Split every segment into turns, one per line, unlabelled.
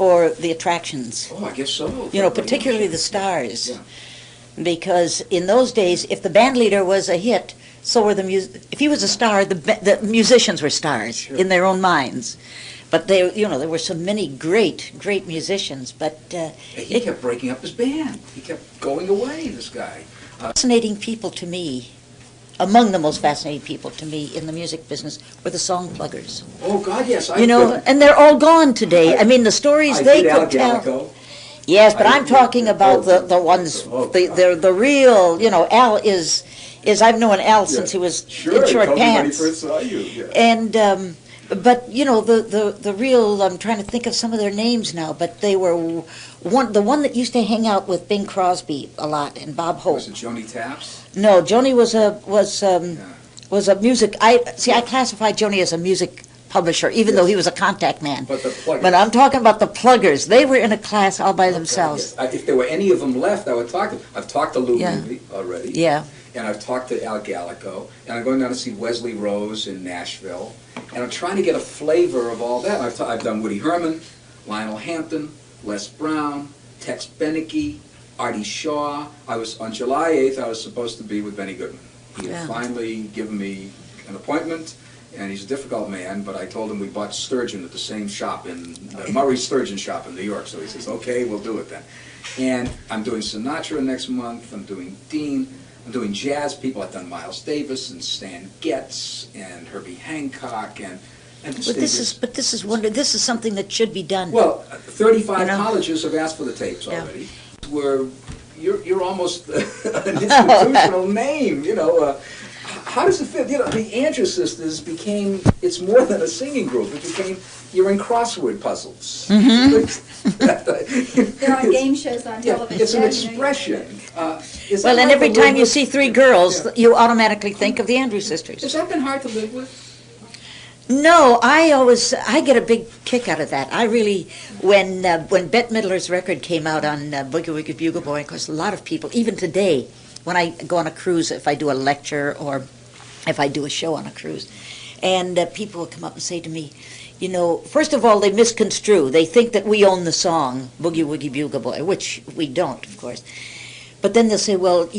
for the attractions.
Oh, I guess so.
You know, particularly the stars.
Yeah.
Because in those days, if the band leader was a hit, so were if he was a star, the musicians were stars in their own minds. But there were so many great musicians. But
he kept breaking up his band. He kept going away. This guy.
Fascinating people to me. Among the most fascinating people to me in the music business were the song pluggers.
Oh God, yes.
And they're all gone today. I mean, the stories they could tell. Yes, but I'm talking about the ones, the real, Al is I've known Al since he was in short pants.
When he first saw you. Yeah.
And, but, the real, I'm trying to think of some of their names now, but they were, the one that used to hang out with Bing Crosby a lot and Bob Hope.
Was it Joni Taps?
No, Joni was a music, I classified Joni as a music publisher, even though he was a contact man.
But the pluggers.
But I'm talking about the pluggers. They were in a class all by themselves.
Yes. If there were any of them left, I would talk to them. I've talked to Lou Moody already.
Yeah.
And I've talked to Al Gallico. And I'm going down to see Wesley Rose in Nashville. And I'm trying to get a flavor of all that. I've done Woody Herman, Lionel Hampton, Les Brown, Tex Beneke, Artie Shaw. On July 8th, I was supposed to be with Benny Goodman. He had finally given me an appointment. And he's a difficult man, but I told him we bought sturgeon at the same shop Murray Sturgeon shop in New York. So he says, okay, we'll do it then. And I'm doing Sinatra next month. I'm doing Dean. I'm doing jazz people. I've done Miles Davis and Stan Getz and Herbie Hancock and
this is something that should be done.
Well, 35 colleges have asked for the tapes already. You're almost an institutional name, How does it fit? The Andrews Sisters became, it's more than a singing group. It became, you're in crossword puzzles.
Mm-hmm. They're on game shows on television.
It's an expression.
And every time you see three girls, you automatically think of the Andrews Sisters.
Has that been hard to live with?
No, I get a big kick out of that. I really, when Bette Midler's record came out on Boogie Woogie Bugle Boy, of course, a lot of people, even today, when I go on a cruise, if I do a lecture or if I do a show on a cruise, and people will come up and say to me, first of all, they misconstrue. They think that we own the song, Boogie Woogie Bugle Boy, which we don't, of course. But then they'll say, well,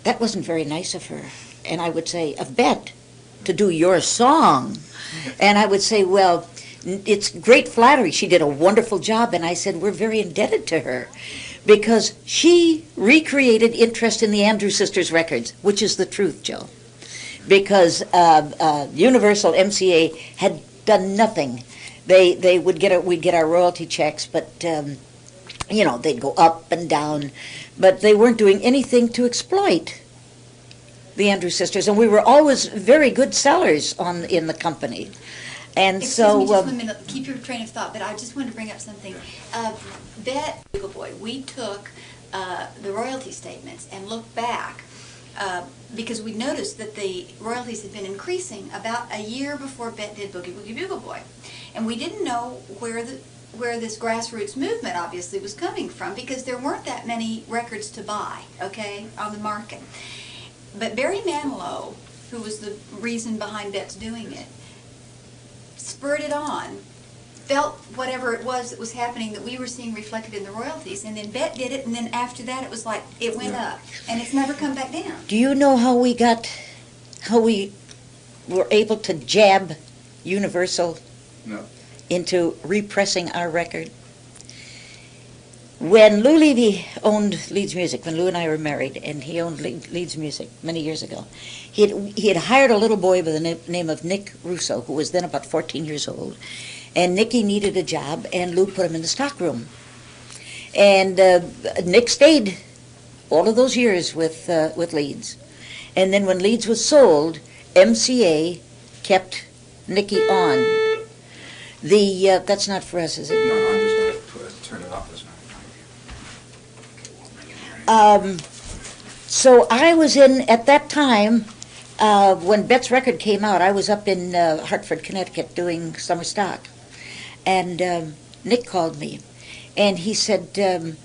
that wasn't very nice of her. And I would say, of Bette, to do your song. And I would say, well, it's great flattery. She did a wonderful job. And I said, we're very indebted to her because she recreated interest in the Andrews Sisters records, which is the truth, Joe. Because Universal MCA had done nothing. They would we'd get our royalty checks, but they'd go up and down, but they weren't doing anything to exploit the Andrews Sisters, and we were always very good sellers in the company. And
Excuse me, just 1 minute. Keep your train of thought, but I just wanted to bring up something. Bette Bugle Boy, we took the royalty statements and looked back because we noticed that the royalties had been increasing about a year before Bette did Boogie Woogie Bugle Boy, and we didn't know where this grassroots movement obviously was coming from because there weren't that many records to buy, on the market. But Barry Manilow, who was the reason behind Bette's doing it, spurred it on, felt whatever it was that was happening that we were seeing reflected in the royalties, and then Bette did it, and then after that it was like it went up, and it's never come back down.
Do you know how we were able to jab Universal into repressing our record? When Lou Levy owned Leeds Music, when Lou and I were married, and he owned Leeds Music many years ago, he had hired a little boy by the name of Nick Russo, who was then about 14 years old, and Nicky needed a job, and Lou put him in the stockroom. And Nick stayed all of those years with Leeds. And then when Leeds was sold, MCA kept Nicky on. That's not for us, is it?
No, I'm just going to turn it off.
So I was at that time, when Bette's record came out, I was up in Hartford, Connecticut doing summer stock. And Nick called me, and he said, I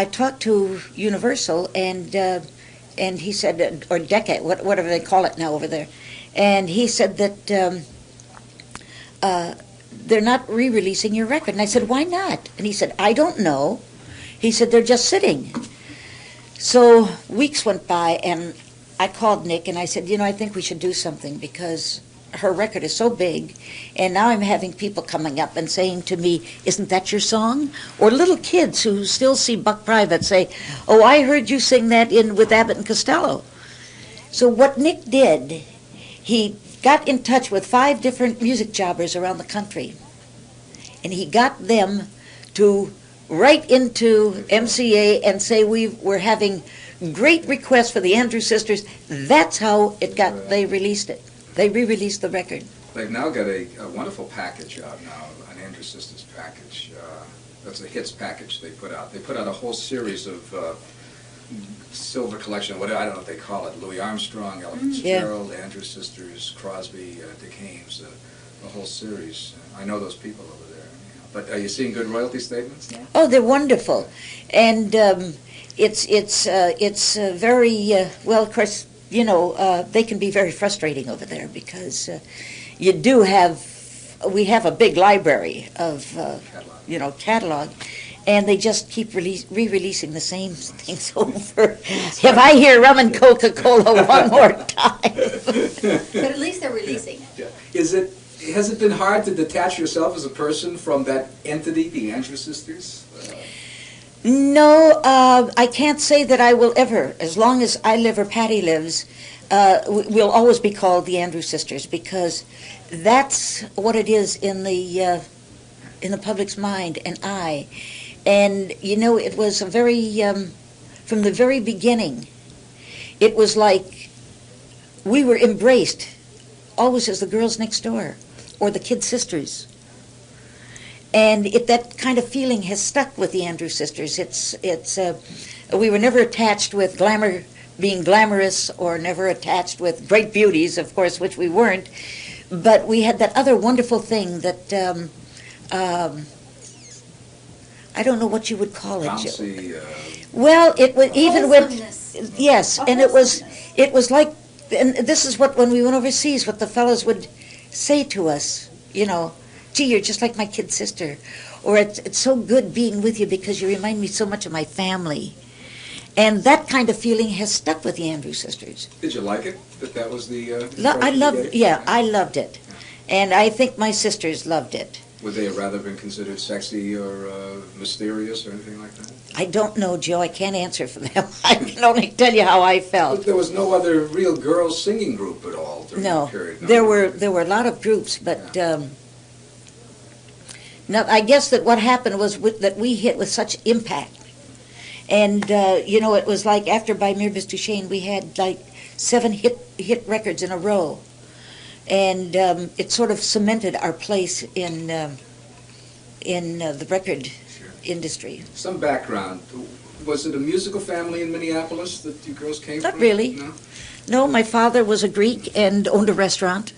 talked to Universal, and he said, or Decca, whatever they call it now over there, and he said that they're not re-releasing your record. And I said, why not? And he said, I don't know. He said, they're just sitting. So weeks went by, and I called Nick, and I said, I think we should do something, because her record is so big, and now I'm having people coming up and saying to me, isn't that your song? Or little kids who still see Buck Private say, oh, I heard you sing that with Abbott and Costello. So what Nick did, he got in touch with 5 different music jobbers around the country, and he got them to write into MCA and say we're having great requests for the Andrews Sisters. That's how they released it. They re-released the record.
They've now got a wonderful package out now, an Andrews Sisters package. That's a hits package they put out. They put out a whole series of silver collection, I don't know what they call it, Louis Armstrong, Ella Fitzgerald, Andrews Sisters, Crosby, Dick Haymes, a whole series. I know those people over there. But are you seeing good royalty statements now?
Oh, they're wonderful. And it's very, well, of course, they can be very frustrating over there, because we have a big library of, catalog, and they just keep re-releasing the same things over. If I hear Rum and Coca-Cola one more time.
But at least they're releasing it.
Yeah. Has it been hard to detach yourself as a person from that entity, the Andrews Sisters?
No, I can't say that I will ever. As long as I live or Patty lives, we'll always be called the Andrews Sisters, because that's what it is in the public's mind and eye. And it was a very from the very beginning. It was like we were embraced always as the girls next door or the kid sisters. And that kind of feeling has stuck with the Andrews Sisters. We were never attached with being glamorous, or never attached with great beauties, of course, which we weren't. But we had that other wonderful thing that I don't know what you would call it.
Bouncy,
well, it was even with
Wholesomeness.
and it was like, and this is what when we went overseas, what the fellows would say to us, gee, you're just like my kid sister, or it's so good being with you because you remind me so much of my family. And that kind of feeling has stuck with the Andrews Sisters.
Did you like it? That was the...
I loved it. And I think my sisters loved it.
Would they have rather been considered sexy or mysterious or anything like that?
I don't know, Joe. I can't answer for them. I can only tell you how I felt.
But there was no other real girls singing group at all during that period? No,
there were a lot of groups, but... Now, I guess that what happened was that we hit with such impact. And, it was like after By Mere Bis Duchesne, we had like 7 hit records in a row. And it sort of cemented our place in the record industry.
Some background. Was it a musical family in Minneapolis that you girls came from?
Not really. No, my father was a Greek and owned a restaurant.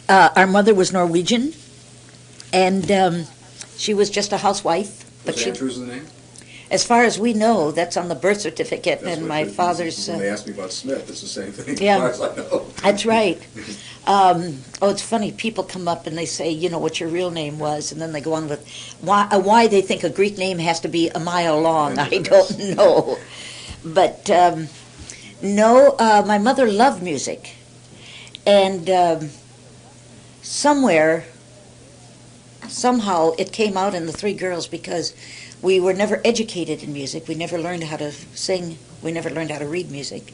Our mother was Norwegian, and she was just a housewife.
Was Andrews the name?
As far as we know, that's on the birth certificate, and my father's...
When they asked me about Smith, it's the same thing,
yeah,
as far as I know.
That's right. It's funny, people come up and they say, what your real name was, and then they go on with why they think a Greek name has to be a mile long. I don't know. But, no, my mother loved music. And somehow, it came out in the 3 girls, because we were never educated in music. We never learned how to sing. We never learned how to read music.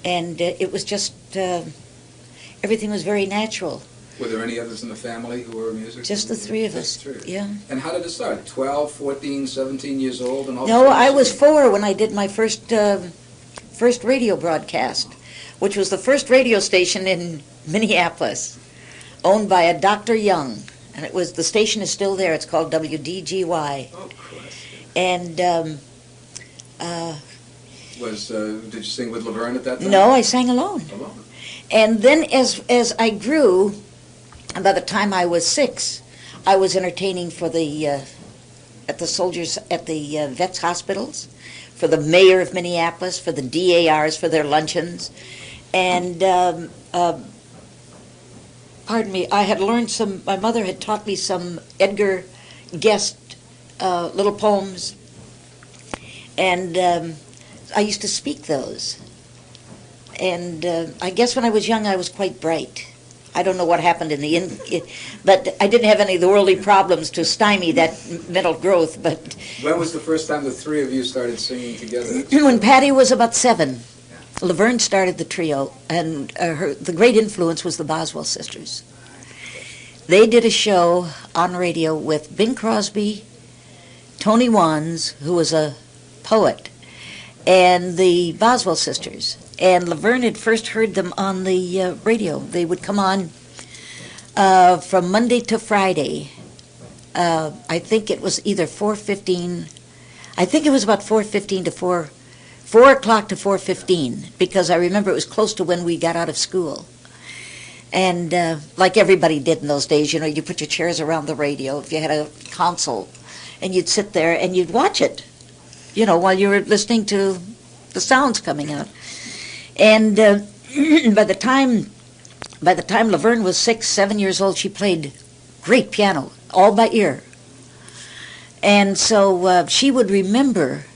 And it was just, everything was very natural.
Were there any others in the family who were musicians?
Just the 3 of us. Yeah.
And how did it start? 12, 14, 17 years old? And all
No, I was 4 when I did my first radio broadcast, which was the first radio station in Minneapolis, owned by a Dr. Young. And the station is still there. It's called WDGY.
Oh, Christ.
And
did you sing with Laverne at that time?
No, I sang alone.
Alone.
And then as I grew, and by the time I was 6, I was entertaining for at the soldiers at the vets hospitals, for the mayor of Minneapolis, for the DARs for their luncheons, and pardon me, I had learned some, my mother had taught me some Edgar Guest little poems, and I used to speak those. And I guess when I was young, I was quite bright. I don't know what happened but I didn't have any of the worldly problems to stymie that mental growth. But
when was the first time the three of you started singing together?
When Patty was about 7, Laverne started the trio, and the great influence was the Boswell sisters. They did a show on radio with Bing Crosby, Tony Wands, who was a poet, and the Boswell sisters. And Laverne had first heard them on the radio. They would come on from Monday to Friday. I think it was either 4:15. I think it was about 4:15 to 4 o'clock to 4:15, because I remember it was close to when we got out of school. And like everybody did in those days, you put your chairs around the radio if you had a console, and you'd sit there and you'd watch it, while you were listening to the sounds coming out. And by the time Laverne was 6, 7 years old, she played great piano, all by ear. And so she would remember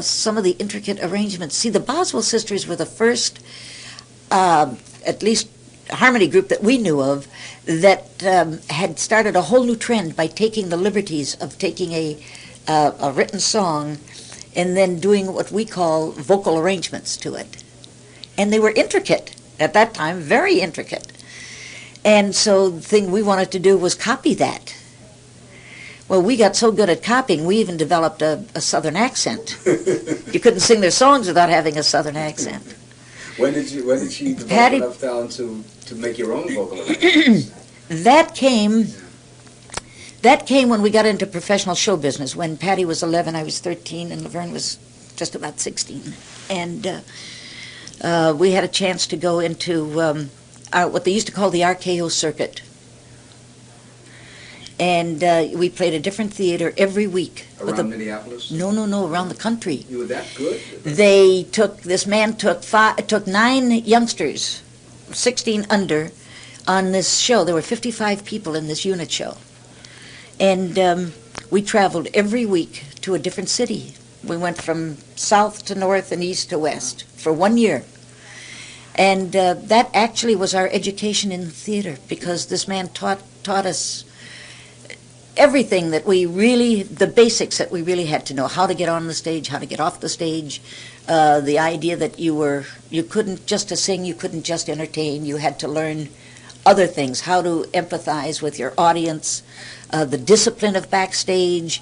some of the intricate arrangements. See, the Boswell sisters were the first, at least harmony group that we knew of, that had started a whole new trend by taking the liberties of taking a written song and then doing what we call vocal arrangements to it. And they were intricate at that time, very intricate. And so the thing we wanted to do was copy that. Well, we got so good at copying, we even developed a southern accent. You couldn't sing their songs without having a southern accent.
When did she develop enough talent to make your own vocal arrangements? That came when we got into professional show business. When Patty was 11, I was 13, and Laverne was just about 16. And we had a chance to go into what they used to call the RKO circuit. And we played a different theater every week. Around Minneapolis?
No, around the country.
You were that good?
This man took 9 youngsters, 16 under, on this show. There were 55 people in this unit show. And we traveled every week to a different city. We went from south to north and east to west for 1 year. And that actually was our education in theater, because this man taught us everything that the basics that we really had to know: how to get on the stage, how to get off the stage, the idea that you couldn't just to sing, you couldn't just entertain, you had to learn other things, how to empathize with your audience, the discipline of backstage,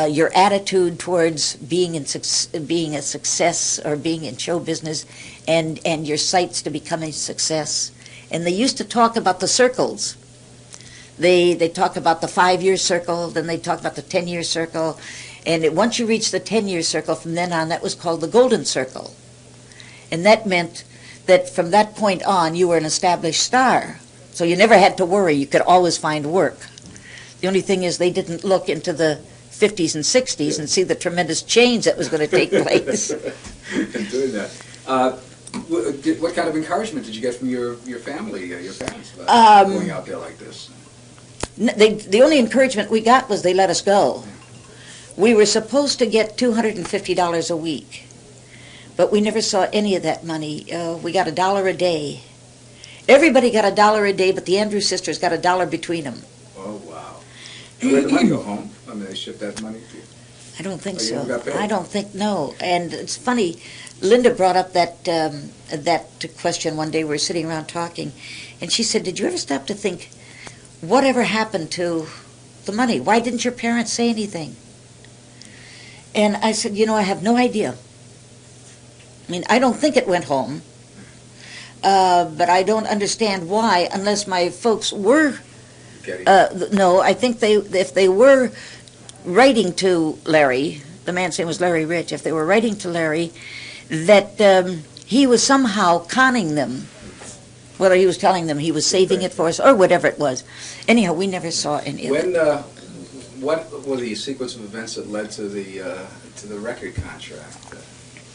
your attitude towards being a success or being in show business, and your sights to become a success. And they used to talk about the circles. They talk about the 5-year circle, then they talk about the 10-year circle, and once you reach the 10-year circle, from then on, that was called the golden circle. And that meant that from that point on, you were an established star. So you never had to worry. You could always find work. The only thing is they didn't look into the 50s and 60s and see the tremendous change that was going to take place.
In doing that. What kind of encouragement did you get from your family, your parents, going out there like this?
The only encouragement we got was they let us go. We were supposed to get $250 a week, but we never saw any of that money. We got $1 a day. Everybody got $1 a day, but the Andrews sisters got $1 between them.
Oh, wow. Where did the money go home? I mean, they shipped that money to you?
I don't think so.
You got paid?
I don't think, no. And it's funny, Linda brought up that question one day. We were sitting around talking, and she said, did you ever stop to think, whatever happened to the money? Why didn't your parents say anything? And I said, I have no idea. I mean, I don't think it went home, but I don't understand why, unless my folks were, no, I think if they were writing to Larry, the man's name was Larry Rich, if they were writing to Larry, that he was somehow conning them, whether he was telling them he was saving it for us or whatever it was. Anyhow, we never saw any of it.
What were the sequence of events that led to the record contract?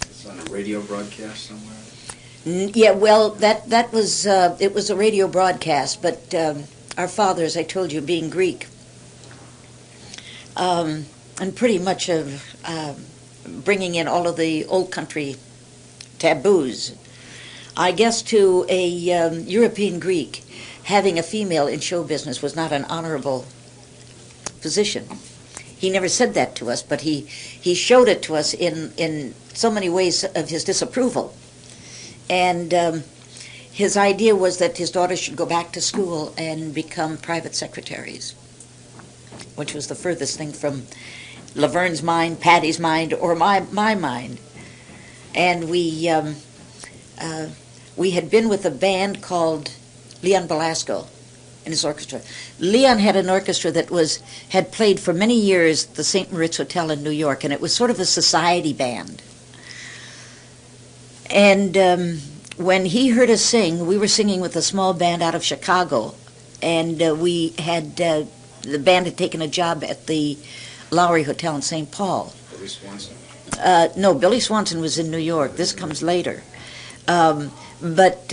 It's on a radio broadcast somewhere?
Yeah, well, that was it was a radio broadcast, but our father, as I told you, being Greek, and pretty much of bringing in all of the old country taboos. I guess to a European Greek, having a female in show business was not an honorable position. He never said that to us, but he showed it to us in so many ways of his disapproval. And his idea was that his daughters should go back to school and become private secretaries, which was the furthest thing from Laverne's mind, Patty's mind, or my mind. And we had been with a band called Leon Belasco and his orchestra. Leon had an orchestra that had played for many years at the St. Moritz Hotel in New York, and it was sort of a society band. And when he heard us sing, we were singing with a small band out of Chicago, and we had the band had taken a job at the Lowry Hotel in St. Paul.
Billy Swanson?
No, Billy Swanson was in New York. This comes later. But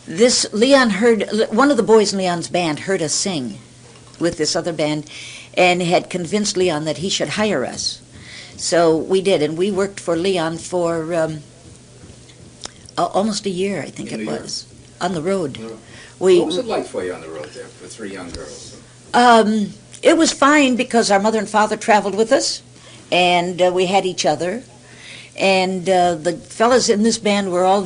this, Leon heard, one of the boys in Leon's band heard us sing with this other band and had convinced Leon that he should hire us. So we did, and we worked for Leon for almost a year, I think it was, on the road.
What was it like for you on the road there for three young girls?
It was fine because our mother and father traveled with us, and we had each other. And the fellas in this band were all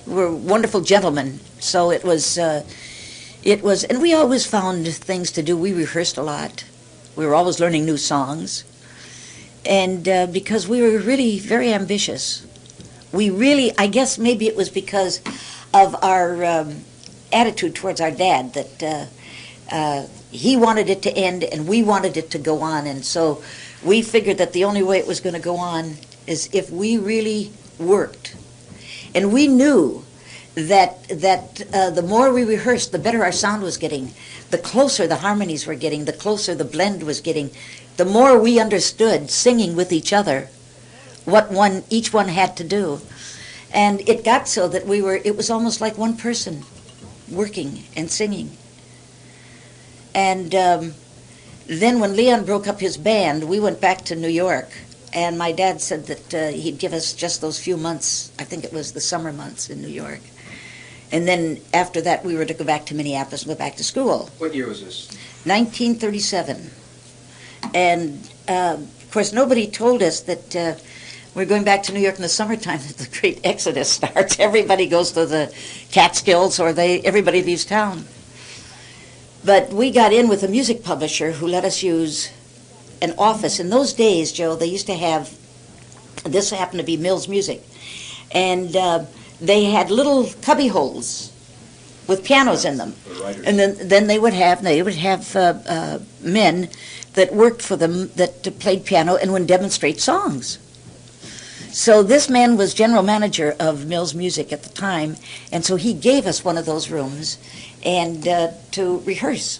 were wonderful gentlemen. So it was, and we always found things to do. We rehearsed a lot. We were always learning new songs. And because we were really very ambitious. I guess maybe it was because of our attitude towards our dad that he wanted it to end and we wanted it to go on. And so we figured that the only way it was going to go on is if we really worked. And we knew that the more we rehearsed, the better our sound was getting, the closer the harmonies were getting, the closer the blend was getting, the more we understood singing with each other what each one had to do. And it got so that it was almost like one person working and singing. And then when Leon broke up his band, we went back to New York, and my dad said that he'd give us just those few months, I think it was the summer months in New York. And then after that, we were to go back to Minneapolis and go back to school.
What year was this?
1937. And, of course, nobody told us that we're going back to New York in the summertime, that the great exodus starts. Everybody goes to the Catskills, or everybody leaves town. But we got in with a music publisher who let us use an office. In those days, Joe, they used to have, this happened to be Mills Music, and they had little cubby holes with pianos in them. And then they would have men that worked for them that played piano and would demonstrate songs. So this man was general manager of Mills Music at the time, and so he gave us one of those rooms and to rehearse.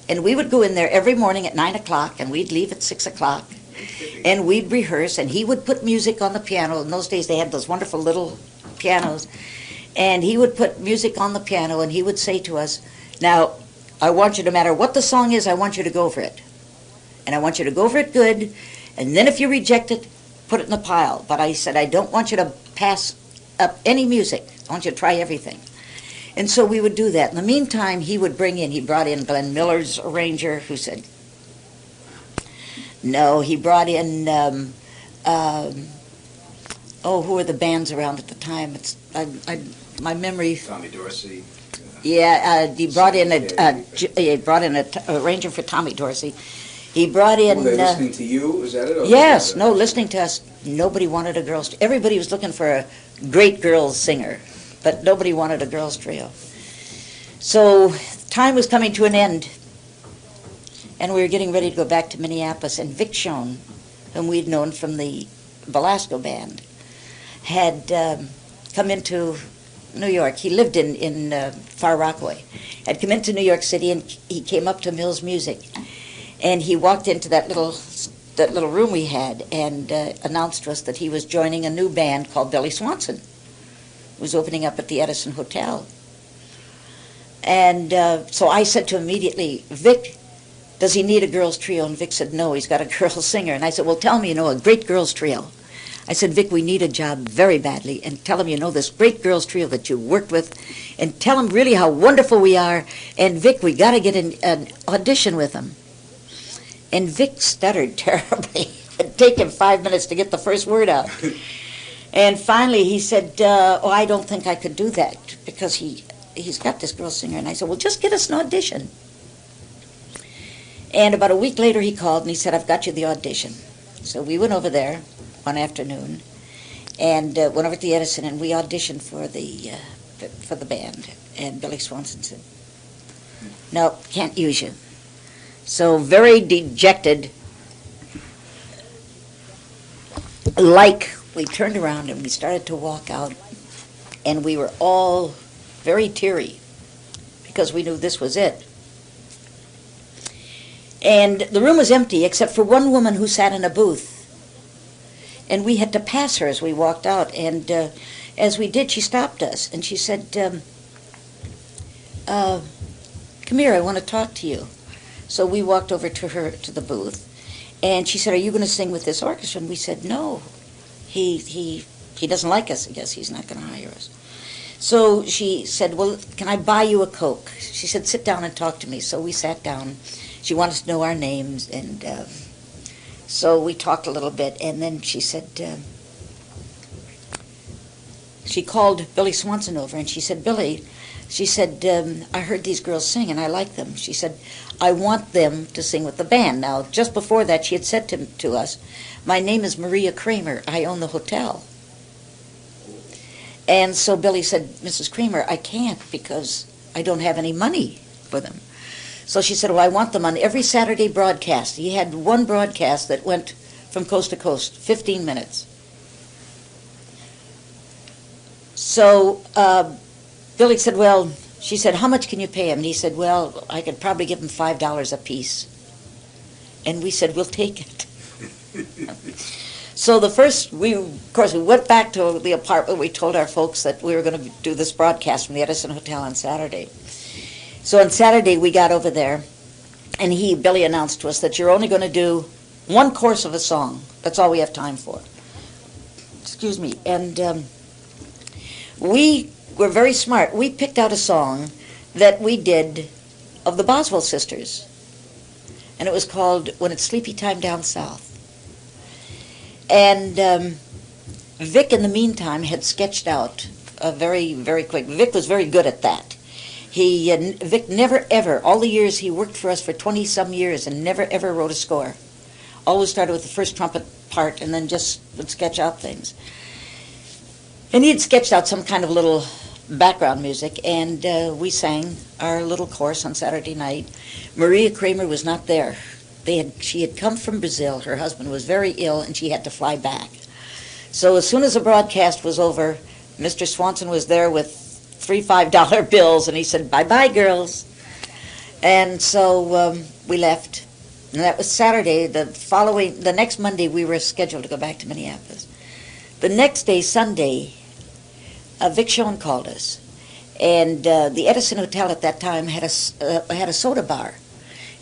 And we would go in there every morning at 9 o'clock, and we'd leave at 6 o'clock, and we'd rehearse, and he would put music on the piano. In those days, they had those wonderful little pianos, and he would put music on the piano, and he would say to us, now, I want you, no matter what the song is, I want you to go for it. And I want you to go for it good, and then if you reject it, put it in the pile. But I said, I don't want you to pass up any music. I want you to try everything. And so we would do that. In the meantime, he brought in Glenn Miller's arranger, who said, no, he brought in, who were the bands around at the time? My memory.
Tommy Dorsey.
Yeah, he brought in an arranger for Tommy Dorsey. He brought in...
Were they listening to you? Is that it?
Yes, listening to us. Nobody wanted a girls' trio. Everybody was looking for a great girls singer, but nobody wanted a girls' trio. So time was coming to an end, and we were getting ready to go back to Minneapolis, and Vic Schoen, whom we'd known from the Belasco band, had come into New York. He lived in Far Rockaway. Had come into New York City, and he came up to Mills Music. And he walked into that little room we had and announced to us that he was joining a new band called Billy Swanson. was opening up at the Edison Hotel. And so I said to him immediately, Vic, does he need a girls' trio? And Vic said, no, he's got a girls' singer. And I said, well, tell him you know a great girls' trio. I said, Vic, we need a job very badly. And tell him you know this great girls' trio that you worked with. And tell him really how wonderful we are. And Vic, we got to get an audition with him. And Vic stuttered terribly. It'd take him 5 minutes to get the first word out. And finally he said, oh, I don't think I could do that because he's got this girl singer. And I said, well, just get us an audition. And about a week later he called and he said, I've got you the audition. So we went over there one afternoon and went over to the Edison and we auditioned for the band. And Billy Swanson said, no, can't use you. So very dejected, we turned around and we started to walk out, and we were all very teary because we knew this was it. And the room was empty except for one woman who sat in a booth. And we had to pass her as we walked out. And as we did, she stopped us and she said, come here, I want to talk to you. So we walked over to her, to the booth. And she said, are you going to sing with this orchestra? And we said, no. He doesn't like us, I guess. He's not going to hire us. So she said, well, can I buy you a Coke? She said, sit down and talk to me. So we sat down. She wanted to know our names. And so we talked a little bit. And then she said, she called Billy Swanson over. And she said, Billy, she said, I heard these girls sing and I like them. She said, I want them to sing with the band. Now, just before that, she had said to us, my name is Maria Kramer. I own the hotel. And so Billy said, Mrs. Kramer, I can't because I don't have any money for them. So she said, well, I want them on every Saturday broadcast. He had one broadcast that went from coast to coast, 15 minutes. So Billy said, well, she said, how much can you pay him? And he said, well, I could probably give him $5 a piece. And we said, we'll take it. So of course, we went back to the apartment. We told our folks that we were going to do this broadcast from the Edison Hotel on Saturday. So on Saturday, we got over there, and Billy announced to us that you're only going to do one course of a song. That's all we have time for. Excuse me. And we were very smart. We picked out a song that we did of the Boswell sisters, and it was called When It's Sleepy Time Down South. And Vic, in the meantime, had sketched out a very, very quick. Vic was very good at that. Vic never ever, all the years he worked for us for 20-some years, and never ever wrote a score. Always started with the first trumpet part and then just would sketch out things. And he had sketched out some kind of little background music, and we sang our little chorus on Saturday night. Maria Kramer was not there. She had come from Brazil. Her husband was very ill, and she had to fly back. So as soon as the broadcast was over, Mr. Swanson was there with $3 $5 bills, and he said, bye-bye, girls. And so we left. And that was Saturday. The next Monday, we were scheduled to go back to Minneapolis. The next day, Sunday, Vic Schoen called us. And the Edison Hotel at that time had a soda bar.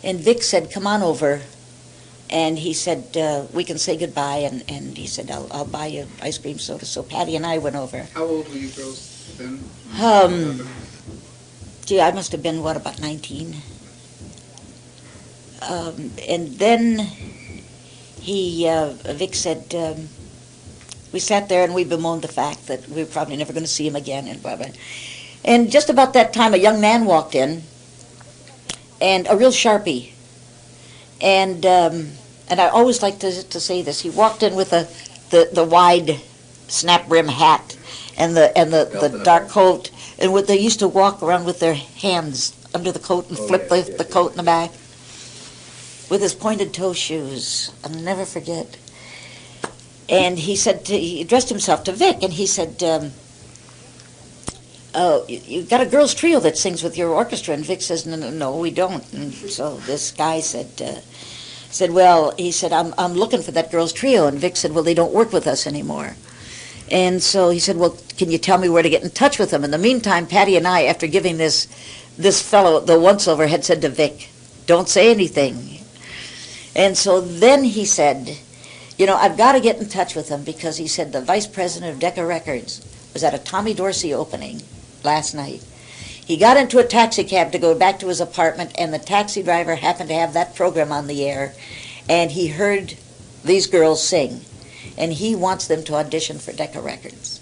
And Vic said, come on over. And he said, we can say goodbye. And he said, I'll buy you ice cream soda. So Patty and I went over.
How old were you girls then?
I must have been, about 19? And then Vic said, we sat there and we bemoaned the fact that we were probably never going to see him again and blah, blah. And just about that time, a young man walked in, and a real Sharpie. And I always like to say this. He walked in with the wide snap brim hat and the dark coat, and they used to walk around with their hands under the coat and flip the coat in the back with his pointed toe shoes. I'll never forget. And he said, he addressed himself to Vic, and he said, oh, you've got a girls' trio that sings with your orchestra. And Vic says, no, we don't. And so this guy said, well, he said, I'm looking for that girls' trio. And Vic said, well, they don't work with us anymore. And so he said, well, can you tell me where to get in touch with him? In the meantime, Patty and I, after giving this fellow the once-over, had said to Vic, don't say anything. And so then he said, you know, I've got to get in touch with him because he said the vice president of Decca Records was at a Tommy Dorsey opening last night. He got into a taxi cab to go back to his apartment, and the taxi driver happened to have that program on the air, and he heard these girls sing, and he wants them to audition for Decca Records.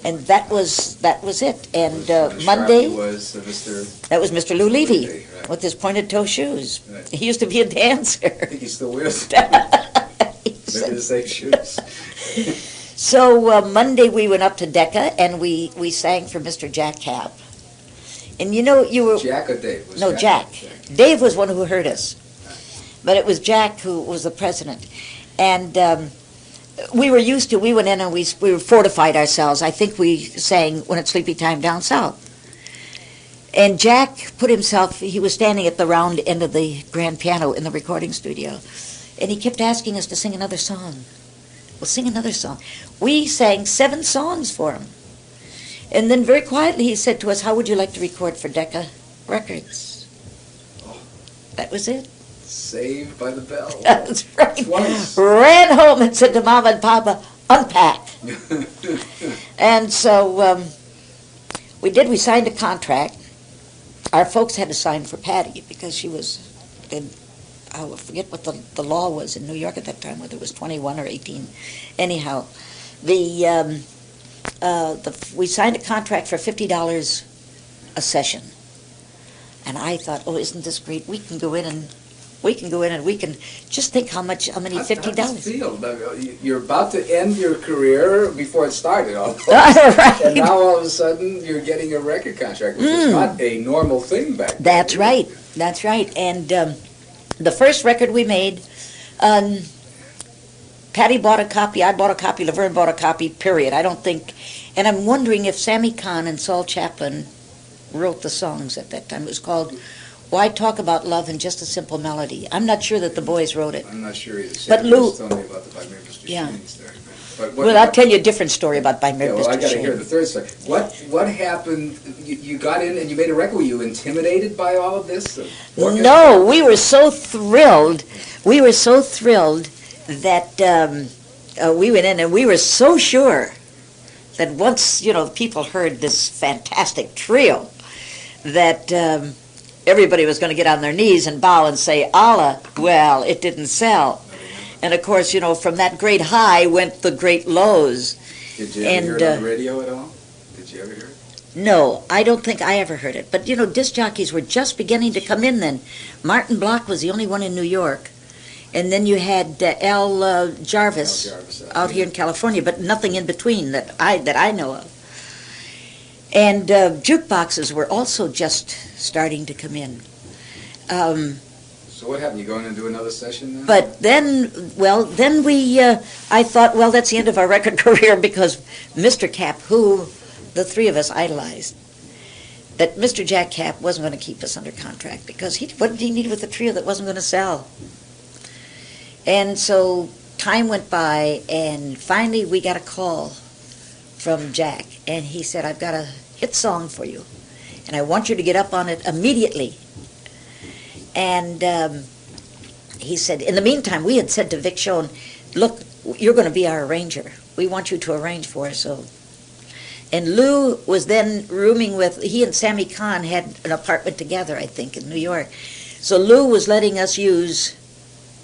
And that was it. And Monday,
was Mr.
that was Mr. Lou Levy,
right.
with his pointed toe shoes.
Right.
He used to be a dancer.
I think he still wears maybe the same shoes.
So Monday we went up to Decca and we sang for Mr. Jack Cap. And you know, you were...
Jack or Dave? Was
No, Jack. Dave was one who heard us. But it was Jack who was the president. And we were used to, we went in and we fortified ourselves. I think we sang When It's Sleepy Time Down South. And Jack put himself, he was standing at the round end of the grand piano in the recording studio. And he kept asking us to sing another song. Well, sing another song. We sang 7 songs for him. And then very quietly he said to us, how would you like to record for Decca Records?
Oh.
That was it.
Saved by the bell.
That's right.
Twice.
Ran home and said to Mama and Papa, unpack. And so we did. We signed a contract. Our folks had to sign for Patty because she was, I forget what the law was in New York at that time, whether it was 21 or 18. Anyhow, we signed a contract for $50 a session. And I thought, oh, isn't this great? We can go in and we can just think how many $50.
How does it feel? You're about to end your career before it started, almost.
Right.
And now all of a sudden you're getting a record contract, which is not a normal thing back then.
That's right. That's right. And the first record we made, Patty bought a copy, I bought a copy, Laverne bought a copy, period. I don't think, and I'm wondering if Sammy Kahn and Saul Chaplin wrote the songs at that time. It was called Why Talk About Love in Just a Simple Melody. I'm not sure that the boys wrote it.
I'm not sure either.
But Lou...
Tell me about the By Memphis
Yeah.
there. But
Well, I'll tell you a different story about By
Yeah,
Memphis.
well, I got to hear the third story. What happened? You got in and you made a record. Were you intimidated by all of this?
No, we were so thrilled. We were so thrilled that we went in and we were so sure that once, people heard this fantastic trio, that everybody was going to get on their knees and bow and say, Allah. Well, it didn't sell. And of course, from that great high went the great lows.
Did you ever hear it on the radio at all? Did you ever hear it?
No, I don't think I ever heard it. But, disc jockeys were just beginning to come in then. Martin Block was the only one in New York. And then you had Al Jarvis out here in California, but nothing in between that I know of. And jukeboxes were also just starting to come in.
So what happened? You going to do another session then?
But then I thought, well, that's the end of our record career because Mr. Cap, who the three of us idolized, that Mr. Jack Cap wasn't going to keep us under contract because what did he need with a trio that wasn't going to sell? And so time went by, and finally we got a call from Jack, and he said, I've got a hit song for you, and I want you to get up on it immediately. And he said, in the meantime, we had said to Vic Schoen, look, you're going to be our arranger. We want you to arrange for us. And Lou was then rooming with, he and Sammy Kahn had an apartment together, I think, in New York. So Lou was letting us use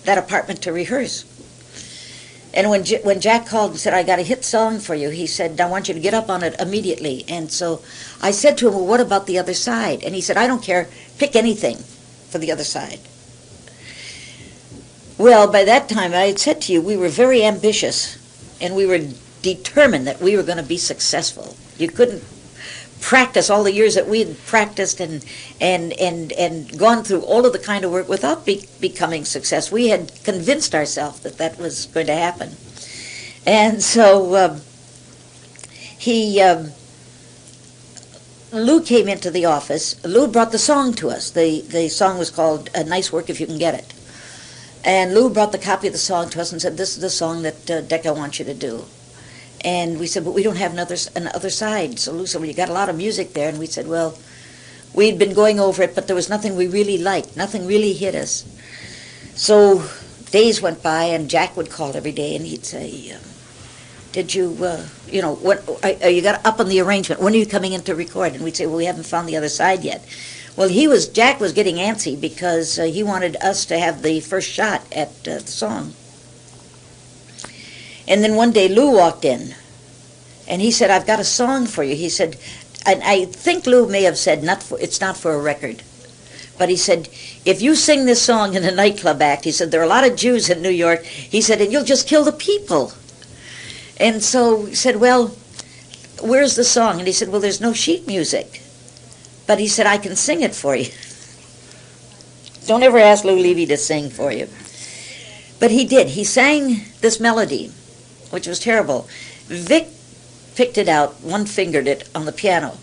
that apartment to rehearse. And when Jack called and said, I got a hit song for you, he said, I want you to get up on it immediately. And so I said to him, well, what about the other side? And he said, I don't care, pick anything for the other side. Well, by that time, I had said to you, we were very ambitious, and we were determined that we were going to be successful. You couldn't practice all the years that we had practiced and gone through all of the kind of work without becoming success. We had convinced ourselves that that was going to happen. And so Lou came into the office. Lou brought the song to us. The song was called Nice Work If You Can Get It. And Lou brought the copy of the song to us and said, this is the song that Decca wants you to do. And we said, but we don't have another side. So Lou said, well, you got a lot of music there. And we said, well, we'd been going over it, but there was nothing we really liked. Nothing really hit us. So days went by, and Jack would call every day, and he'd say, did you, what, are you got up on the arrangement? When are you coming in to record? And we'd say, well, we haven't found the other side yet. Well, Jack was getting antsy because he wanted us to have the first shot at the song. And then one day Lou walked in, and he said, I've got a song for you. He said, and I think Lou may have said, it's not for a record. But he said, if you sing this song in a nightclub act, he said, there are a lot of Jews in New York. He said, and you'll just kill the people. And so he said, well, where's the song? And he said, well, there's no sheet music. But he said, I can sing it for you. Don't ever ask Lou Levy to sing for you. But he did. He sang this melody, which was terrible. Vic picked it out, one-fingered it on the piano.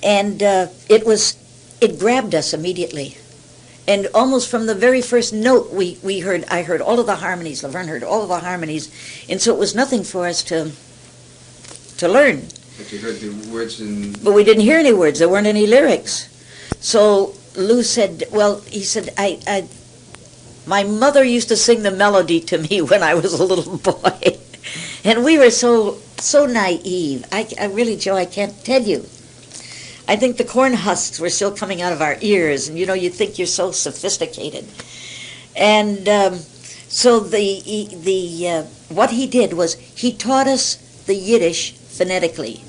And it grabbed us immediately. And almost from the very first note I heard all of the harmonies, Laverne heard all of the harmonies, and so it was nothing for us to learn.
But you heard the words in...
But we didn't hear any words, there weren't any lyrics. So Lou said, well, he said, my mother used to sing the melody to me when I was a little boy. And we were so naive. I really, Joe, I can't tell you. I think the corn husks were still coming out of our ears, and you think you're so sophisticated. And so what he did was he taught us the Yiddish phonetically.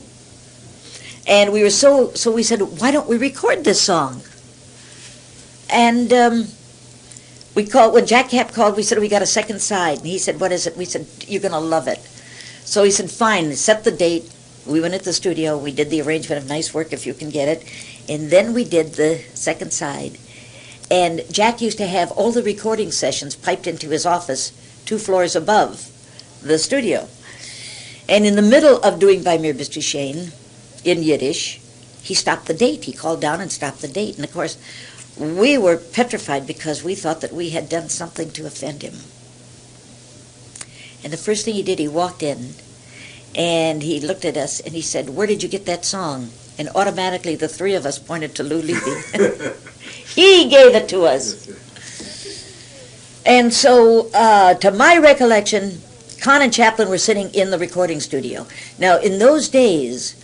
And we were so we said, why don't we record this song? And when Jack Cap called, we said, we got a second side. And he said, what is it? We said, you're going to love it. So he said, fine, set the date. We went at the studio, we did the arrangement of Nice Work If You Can Get It, and then we did the second side. And Jack used to have all the recording sessions piped into his office 2 floors above the studio. And in the middle of doing By Mir Bist Du Schön in Yiddish, he stopped the date. He called down and stopped the date. And of course, we were petrified because we thought that we had done something to offend him. And the first thing he did, he walked in, and he looked at us, and he said, where did you get that song? And automatically the 3 of us pointed to Lou Levy. He gave it to us. And so, to my recollection, Kahn and Chaplin were sitting in the recording studio. Now, in those days,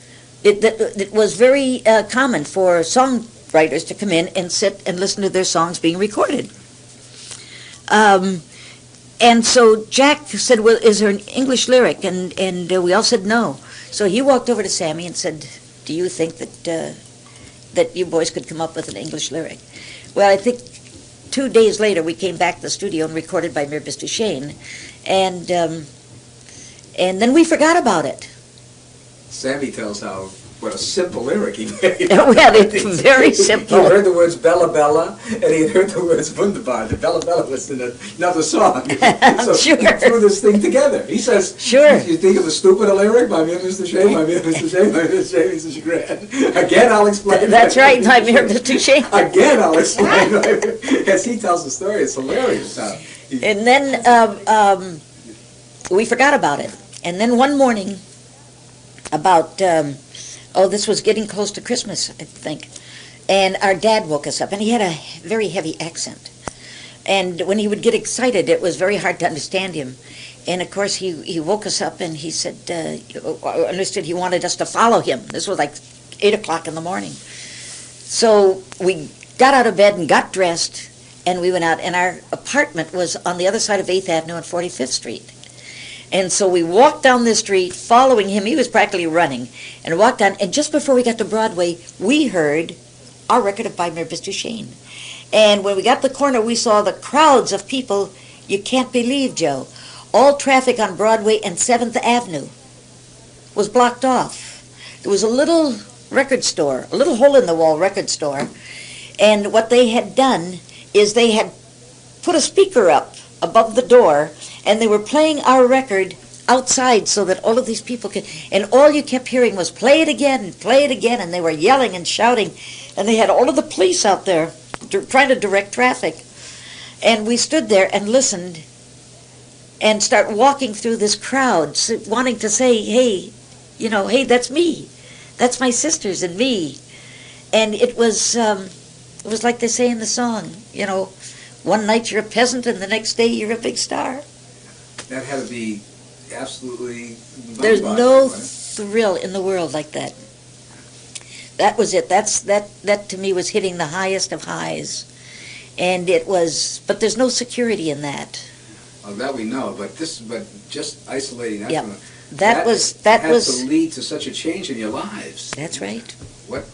it was very common for songwriters to come in and sit and listen to their songs being recorded. And so Jack said, well, is there an English lyric? And we all said no. So he walked over to Sammy and said, do you think that you boys could come up with an English lyric? Well, I think 2 days later we came back to the studio and recorded By Mir Bist Du Schön. And then we forgot about it.
Sammy tells what a simple lyric he made.
Well, it's very simple.
He heard the words Bella Bella, and he heard the words Wunderbar. The Bella Bella was in another song. So
sure.
he threw this thing together. He says,
sure.
You think of a stupid lyric? By Mir Bist Du Schön, By Mir Bist Du Schön, By Mir Bist Du Schön, Mr. Chagrin. Again, I'll explain.
That's right, By Mir Bist Du Schön.
Again, I'll explain. As he tells the story, it's hilarious.
And then we forgot about it. And then one morning, about... this was getting close to Christmas, I think. And our dad woke us up, and he had a very heavy accent. And when he would get excited, it was very hard to understand him. And of course, he woke us up, and he said, I understood he wanted us to follow him. This was like 8 o'clock in the morning. So we got out of bed and got dressed, and we went out. And our apartment was on the other side of 8th Avenue and 45th Street. And so we walked down the street following him. He was practically running. And walked down. And just before we got to Broadway, we heard our record of By Mir Bist Du Schön. And when we got to the corner, we saw the crowds of people. You can't believe, Joe. All traffic on Broadway and 7th Avenue was blocked off. There was a little record store, a little hole-in-the-wall record store. And what they had done is they had put a speaker up above the door, and they were playing our record outside so that all of these people could, and all you kept hearing was play it again, and they were yelling and shouting, and they had all of the police out there trying to direct traffic. And we stood there and listened, and start walking through this crowd, wanting to say, hey, hey, that's me. That's my sisters and me. And it was like they say in the song, one night you're a peasant and the next day you're a big star.
That had to be absolutely
There's
mind-boggling,
no
wasn't
thrill in the world like that. That was it. That to me was hitting the highest of highs. And it was, but there's no security in that.
it? Well, that we know, but just isolating that
Yep.
from
That
had
was
to lead to such a change in your lives.
That's right.
What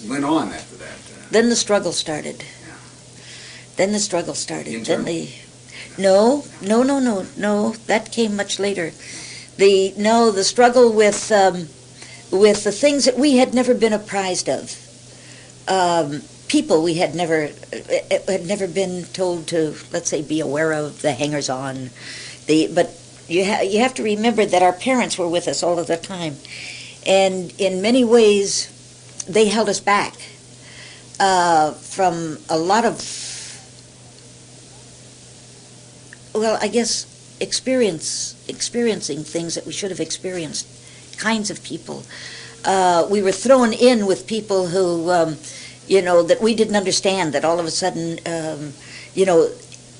went on after that?
Then the struggle started.
Yeah.
Then the struggle started.
Internal?
Then no. That came much later. The struggle with the things that we had never been apprised of. People we had never been told to, let's say, be aware of, the hangers-on. But you have to remember that our parents were with us all of the time, and in many ways, they held us back from a lot of, well, I guess experiencing things that we should have experienced, kinds of people. We were thrown in with people who, that we didn't understand, that all of a sudden,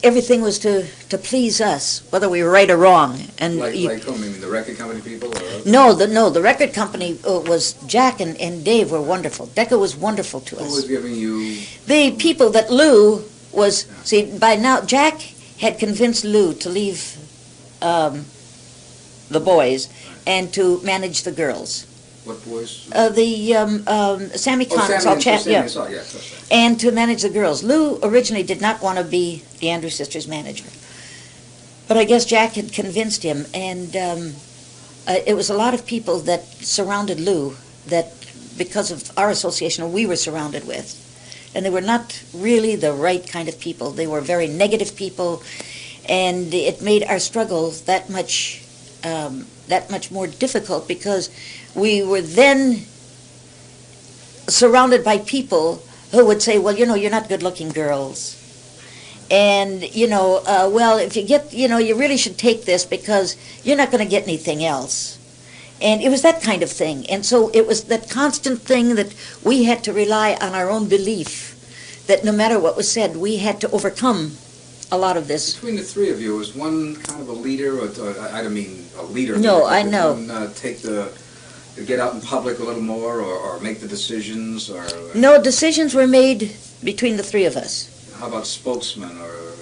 everything was to please us, whether we were right or wrong. And
Like whom? You mean the record company people? Or?
No, the record company was Jack and Dave were wonderful. Decca was wonderful to
Who
us.
was giving you?
The people that Lou was, see, by now, Jack had convinced Lou to leave the boys and to manage the girls.
What boys?
Sammy Connors, all chat, yeah.
Yes, that's right.
And to manage the girls. Lou originally did not want to be the Andrews sisters' manager. But I guess Jack had convinced him, and it was a lot of people that surrounded Lou that, because of our association, we were surrounded with. And they were not really the right kind of people. They were very negative people, and it made our struggle that much more difficult, because we were then surrounded by people who would say, well, you're not good-looking girls. And, well, if you get, you really should take this because you're not going to get anything else. And it was that kind of thing. And so it was that constant thing that we had to rely on our own belief, that no matter what was said, we had to overcome a lot of this.
Between the three of you, was one kind of a leader, or I don't mean a leader.
No,
but
I
did
know.
one, get out in public a little more, or make the decisions, or?
No, decisions were made between the three of us.
How about spokesman, or?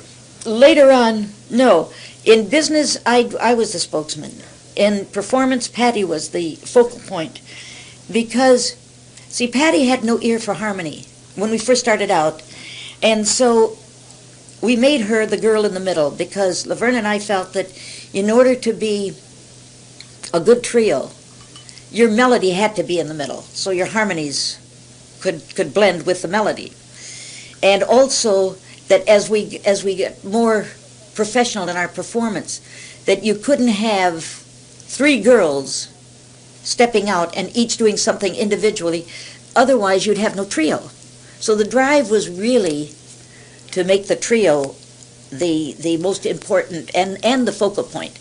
Later on, no. In business, I was the spokesman. In performance, Patty was the focal point. Because, see, Patty had no ear for harmony when we first started out. And so we made her the girl in the middle, because Laverne and I felt that in order to be a good trio, your melody had to be in the middle, so your harmonies could blend with the melody. And also that as we get more professional in our performance, that you couldn't have three girls stepping out and each doing something individually, otherwise you'd have no trio. So the drive was really to make the trio the most important and the focal point.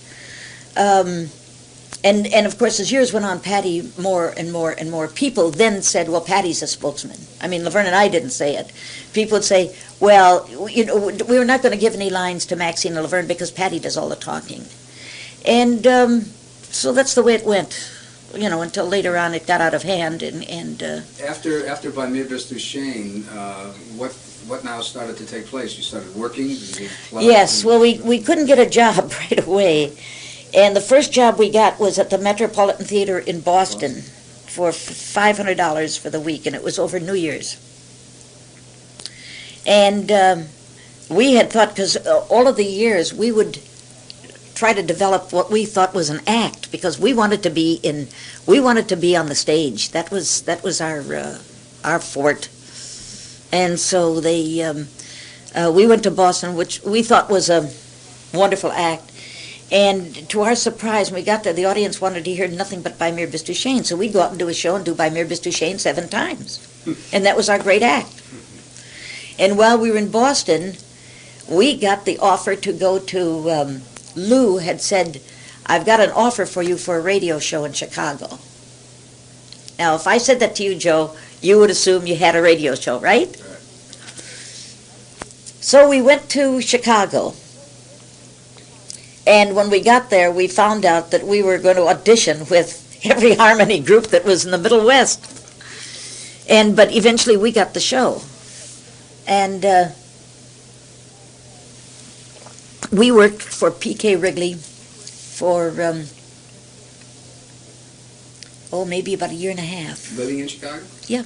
And of course, as years went on, Patty, more and more people then said, well, Patty's a spokesman. I mean, Laverne and I didn't say it. People would say, well, we were not going to give any lines to Maxine and Laverne because Patty does all the talking. And so that's the way it went, until later on it got out of hand. And
After By Mir bis Duchesne, what now started to take place? You started working?
Yes, well, we couldn't get a job right away. And the first job we got was at the Metropolitan Theater in Boston for $500 for the week, and it was over New Year's. And we had thought, because all of the years we would try to develop what we thought was an act, because we wanted to be on the stage. That was our fort. And so we went to Boston, which we thought was a wonderful act. And to our surprise, when we got there, the audience wanted to hear nothing but By Mir bis Duchesne. So we'd go out and do a show and do By Mir bis Duchesne 7 times. And that was our great act. And while we were in Boston, we got the offer to go to Lou had said, "I've got an offer for you for a radio show in Chicago." Now, if I said that to you, Joe, you would assume you had a radio show, right? So we went to Chicago. And when we got there, we found out that we were going to audition with every harmony group that was in the Middle West. But eventually we got the show. And we worked for P.K. Wrigley for, maybe about a year and a half.
Living in Chicago?
Yeah.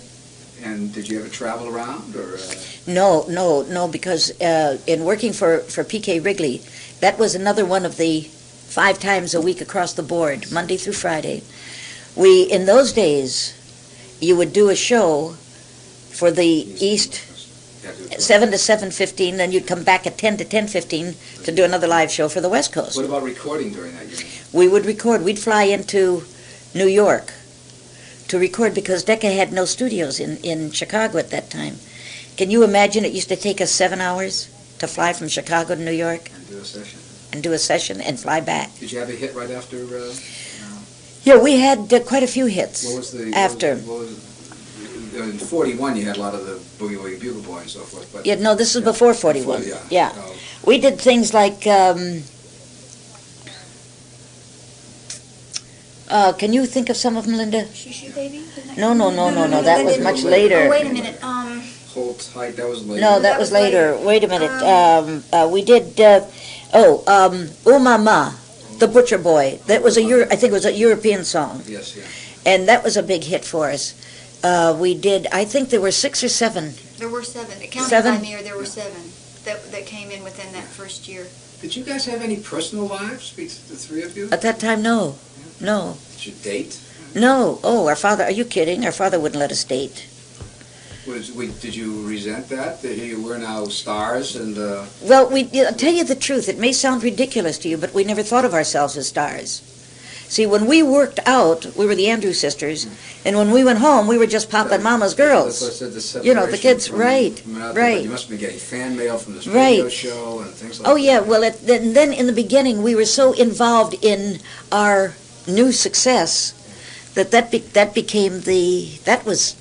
And did you ever travel around, or?
No, because in working for P.K. Wrigley, that was another one of the 5 times a week across the board, Monday through Friday. In those days, you would do a show for the East, 7 to 7:15, then you'd come back at 10 to 10:15 to do another live show for the West Coast.
What about recording during that year?
We would record. We'd fly into New York to record because Decca had no studios in Chicago at that time. Can you imagine it used to take us 7 hours to fly from Chicago to New York?
And do a session.
And do a session and fly back.
Did you have a hit right after?
Yeah, we had quite a few hits
What was the
after.
In 41, you had a lot of the Boogie Woogie Bugle Boy and so forth. But
Yeah, no, this was before 41. Yeah.
Oh,
We did things like, can you think of some of them, Linda?
Shoo Shoo Baby?
No, that was much later.
Oh, wait a minute.
Hold Tight, that was later.
No, that was later. Wait a minute. We did, Oh Mama, the Butcher Boy. That was I think it was a European song.
Yes, yeah.
And that was a big hit for us. We did, I think there were 6 or 7.
There were 7. Counted
7?
by me, there were 7 that came in within that first year.
Did you guys have any personal lives, the 3 of you?
At that time, no. No.
Did you date?
No. Oh, our father, are you kidding? Our father wouldn't let us date.
Did you resent that you were now stars and?
Well, I'll tell you the truth. It may sound ridiculous to you, but we never thought of ourselves as stars. See, when we worked out, we were the Andrews sisters, and when we went home, we were just Papa and Mama's girls.
That's what I said,
You know, the kids, right.
You must have been getting fan mail from this radio show and things like that.
Oh yeah, well, then in the beginning, we were so involved in our new success that became that was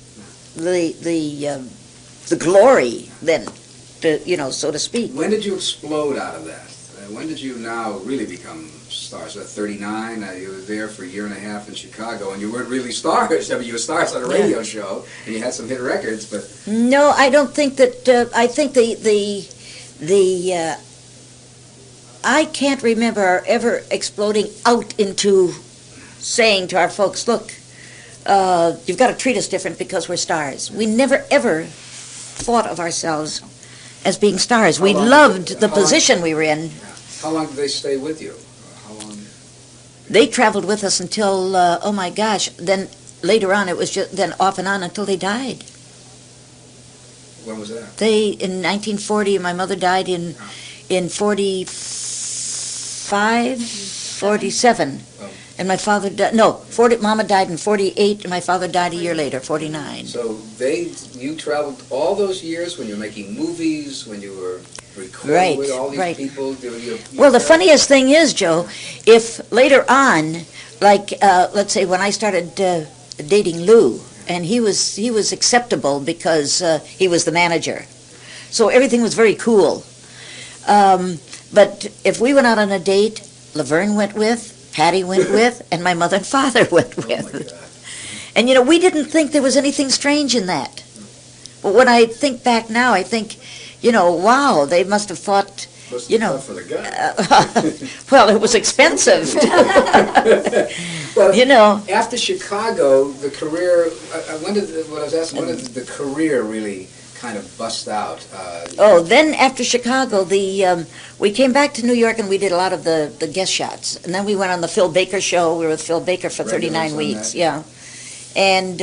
the glory then, so to speak.
When did you explode out of that? When did you now really become stars? At 39, you were there for a year and a half in Chicago, and you weren't really stars. I mean, you were stars on a radio show, and you had some hit records, but...
No, I don't think that, I think I can't remember ever exploding out into saying to our folks, look, you've got to treat us different because we're stars. We never, ever thought of ourselves as being stars. We loved the position we were in.
How long did they stay with you? How long?
They traveled with us until, oh my gosh, then later on it was just then off and on until they died.
When was that?
In 1940, my mother died in 45, 47.
Oh.
And my father died, Mama died in 48, and my father died a year later, 49.
So you traveled all those years when you were making movies, when you were recording with all these people?
Well, the funniest thing is, Joe, if later on, like, let's say when I started dating Lou, and he was acceptable because he was the manager. So everything was very cool. But if we went out on a date, Laverne went with, Patty went with, and my mother and father went with. And, we didn't think there was anything strange in that. But when I think back now, I think, wow, they must have thought,
For the guy.
well, it was expensive.
Well, after Chicago, the career, when did the career really kind of bust out?
Then after Chicago, we came back to New York and we did a lot of the guest shots. And then we went on the Phil Baker show. We were with Phil Baker for 39 weeks. Yeah. And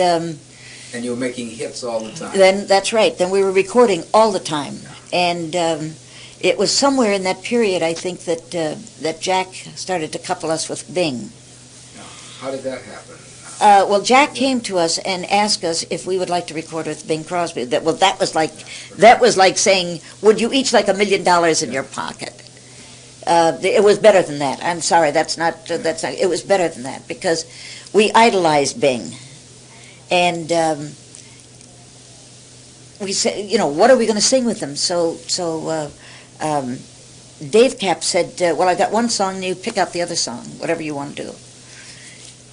you were making hits all the time.
Then that's right. Then we were recording all the time. And it was somewhere in that period, I think, that Jack started to couple us with Bing.
How did that happen?
Well, Jack came to us and asked us if we would like to record with Bing Crosby. That was like saying, would you each like $1 million in your pocket? It was better than that. I'm sorry, that's not. It was better than that because we idolized Bing, and we said, what are we going to sing with him? So Dave Cap said, well, I got one song, and you pick out the other song, whatever you want to do.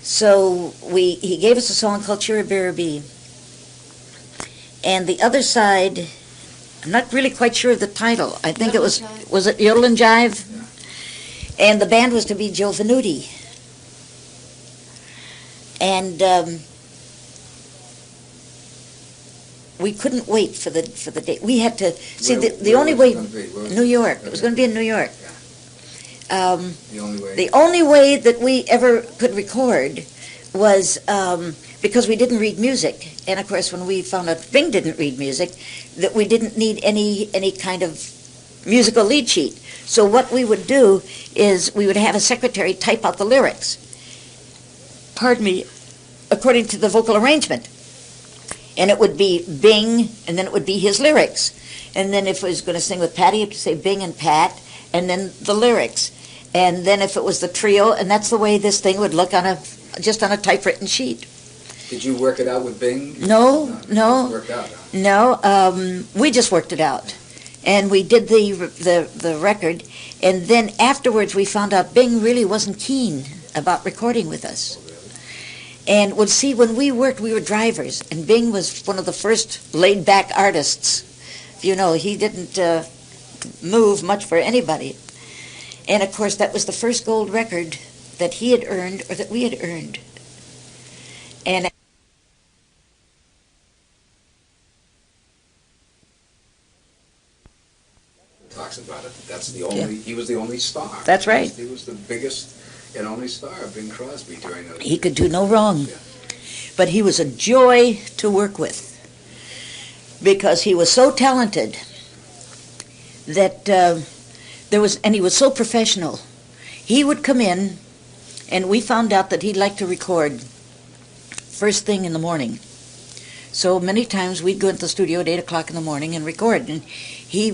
So he gave us a song called Chirabirabee, and the other side, I'm not really quite sure of the title. I think it was it Yodel and Jive?
Yeah.
And the band was to be Joe Venuti. And we couldn't wait for the date. We had to see the only way. New York. It was going to be in New York. The only way that we ever could record was because we didn't read music, and of course, when we found out Bing didn't read music, that we didn't need any kind of musical lead sheet. So what we would do is we would have a secretary type out the lyrics. Pardon me, according to the vocal arrangement. And it would be Bing, and then it would be his lyrics. And then if it was going to sing with Patty, you have to say Bing and Pat, and then the lyrics. And then if it was the trio, and that's the way this thing would look just on a typewritten sheet.
Did you work it out with Bing?
No.
It worked out, huh?
No, we just worked it out. And we did the record, and then afterwards we found out Bing really wasn't keen about recording with us. And see, when we worked, we were drivers, and Bing was one of the first laid-back artists. He didn't move much for anybody. And of course, that was the first gold record that he had earned, or that we had earned. And
talks about it. He was the only star.
That's right.
He was the biggest and only star, Bing Crosby, during those
he could do no wrong.
Yeah.
But he was a joy to work with because he was so talented that he was so professional. He would come in, and we found out that he liked to record first thing in the morning. So many times we'd go into the studio at 8 o'clock in the morning and record, and he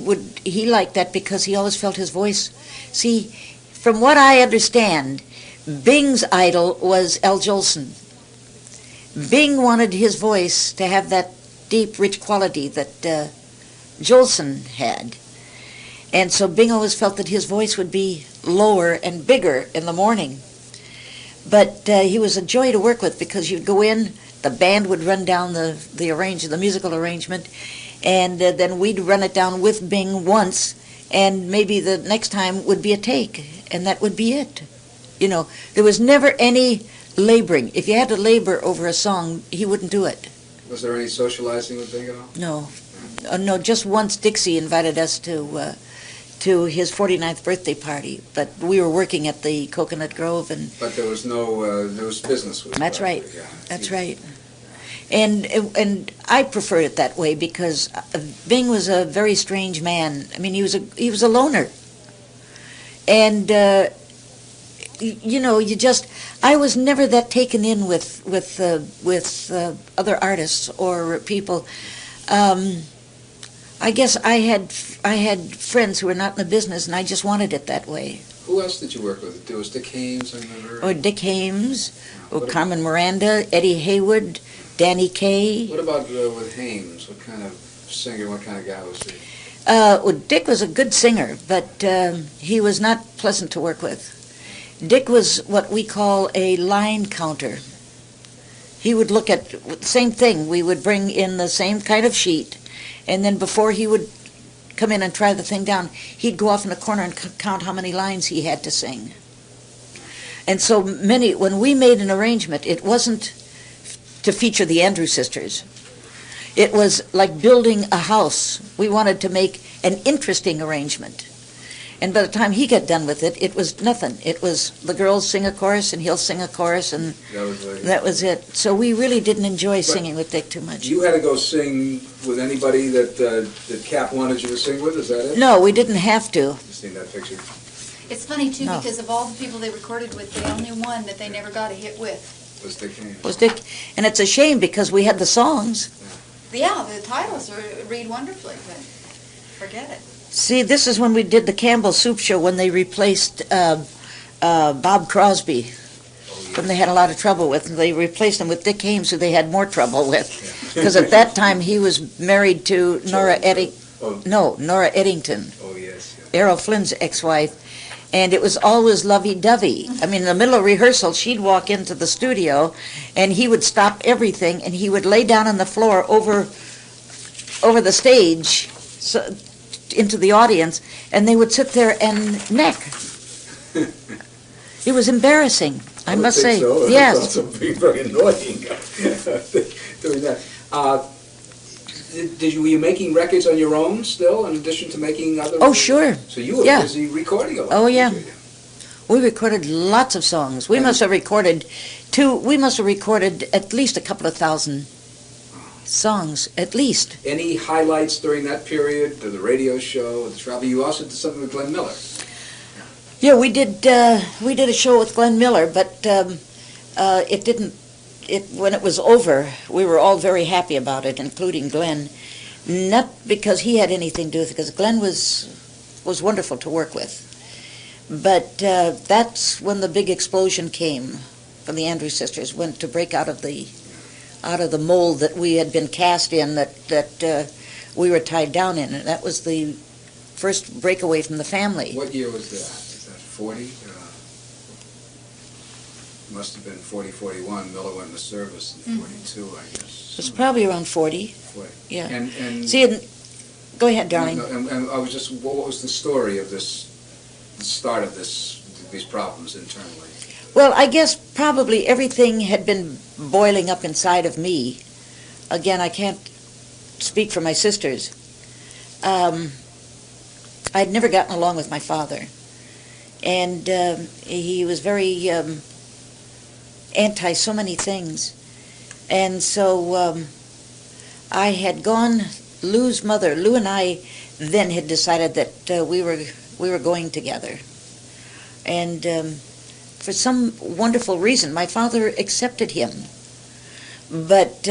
liked that because he always felt his voice. See, from what I understand, Bing's idol was Al Jolson. Bing wanted his voice to have that deep, rich quality that Jolson had. And so Bing always felt that his voice would be lower and bigger in the morning. But he was a joy to work with because you'd go in, the band would run down the musical arrangement, and then we'd run it down with Bing once, and maybe the next time would be a take, and that would be it. There was never any laboring. If you had to labor over a song, he wouldn't do it.
Was there any socializing with Bing at all?
No. No, just once Dixie invited us to his 49th birthday party, but we were working at the Coconut Grove,
But there was no business with
That's right.
Yeah.
That's right. And I preferred it that way because Bing was a very strange man. I mean, he was a loner, and I was never that taken in with other artists or people. I guess I had friends who were not in the business, and I just wanted it that way.
Who else did you work with? There was Dick Haymes, I remember.
Or Dick Haymes, or Carmen Miranda, Eddie Haywood, Danny Kaye.
What about with Haymes? What kind of singer, what kind of guy was he?
Well, Dick was a good singer, but he was not pleasant to work with. Dick was what we call a line counter. He would look at the same thing. We would bring in the same kind of sheet, and then before he would come in and try the thing down, he'd go off in a corner and count how many lines he had to sing. And so when we made an arrangement, it wasn't to feature the Andrews Sisters. It was like building a house. We wanted to make an interesting arrangement. And by the time he got done with it, it was nothing. It was the girls sing a chorus and he'll sing a chorus, and that was it. So we really didn't enjoy singing with Dick too much.
You had to go sing with anybody that Cap wanted you to sing with, is that it?
No, we didn't have to.
You've seen that picture?
It's funny, too,
No.
because of all the people they recorded with, the only one that they never got a hit with.
Was Dick Haymes.
Was Dick, and it's a shame because we had the songs.
Yeah, the titles read wonderfully, but forget it.
See, this is when we did the Campbell Soup Show, when they replaced Bob Crosby, whom they had a lot of trouble with. They replaced him with Dick Haymes, who they had more trouble with. Because at that time, he was married to Nora Eddington,
Oh, yes.
Errol Flynn's ex-wife. And it was always lovey-dovey. I mean, in the middle of rehearsal, she'd walk into the studio, and he would stop everything, and he would lay down on the floor over the stage, so, into the audience, and they would sit there and neck. It was embarrassing, I must say.
So.
Yes.
It's also being very annoying doing that. Were you making records on your own still, in addition to making other?
Oh, sure.
So you were
Yeah.
busy recording a lot.
Oh, yeah.
weren't you?
We recorded lots of songs. We
And-
must have recorded at least a couple of thousand songs, at least.
Any highlights during that period? The radio show, the travel. You also did something with Glenn Miller.
Yeah, we did a show with Glenn Miller, but it didn't. When it was over, we were all very happy about it, including Glenn. Not because he had anything to do with it, because Glenn was wonderful to work with. But that's when the big explosion came from the Andrews Sisters, went to break out of the mold that we had been cast in, that we were tied down in, and that was the first breakaway from the family.
What year was that? Is that 40? Must have been 40, 41. Miller went into service in 42, I guess.
It was probably around 40.
40.
Yeah.
And
See, go ahead, darling.
and I was just, what was the story of this, the start of these problems internally?
Well, I guess probably everything had been boiling up inside of me. Again, I can't speak for my sisters. I'd never gotten along with my father. And he was very anti so many things. And so I had gone, Lou's mother, Lou and I then had decided that we were going together. And for some wonderful reason, my father accepted him. But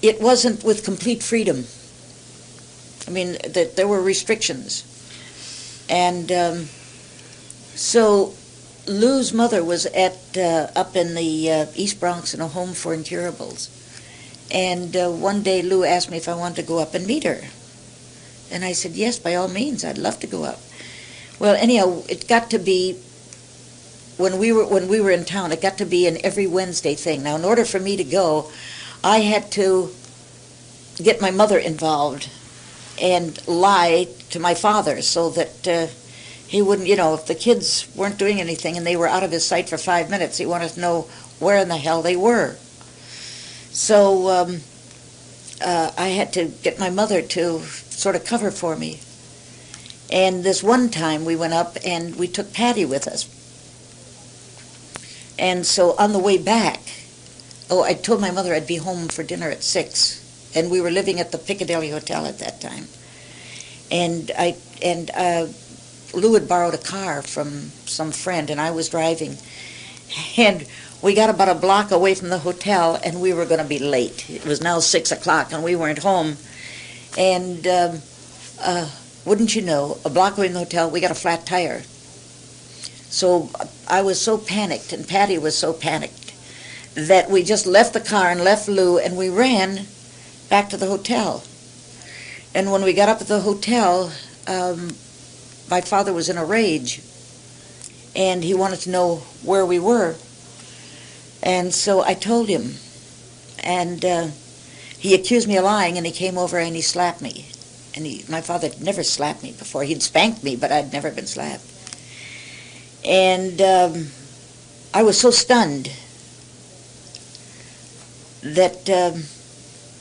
it wasn't with complete freedom. I mean, there were restrictions. And so Lou's mother was up in the East Bronx in a home for incurables. And one day Lou asked me if I wanted to go up and meet her. And I said, yes, by all means, I'd love to go up. Well, anyhow, it got to be, when we were in town, it got to be an every Wednesday thing. Now, in order for me to go, I had to get my mother involved and lie to my father so that he wouldn't, if the kids weren't doing anything and they were out of his sight for 5 minutes, he wanted to know where in the hell they were. So I had to get my mother to sort of cover for me. And this one time we went up and we took Patty with us. And so on the way back, I told my mother I'd be home for dinner at 6. And we were living at the Piccadilly Hotel at that time. And Lou had borrowed a car from some friend, and I was driving. And we got about a block away from the hotel, and we were going to be late. It was now 6 o'clock, and we weren't home. And wouldn't you know, a block away from the hotel, we got a flat tire. So I was so panicked, and Patty was so panicked, that we just left the car and left Lou, and we ran back to the hotel. And when we got up at the hotel, my father was in a rage, and he wanted to know where we were. And so I told him, and he accused me of lying, and he came over and he slapped me. And my father had never slapped me before. He'd spanked me, but I'd never been slapped. And I was so stunned that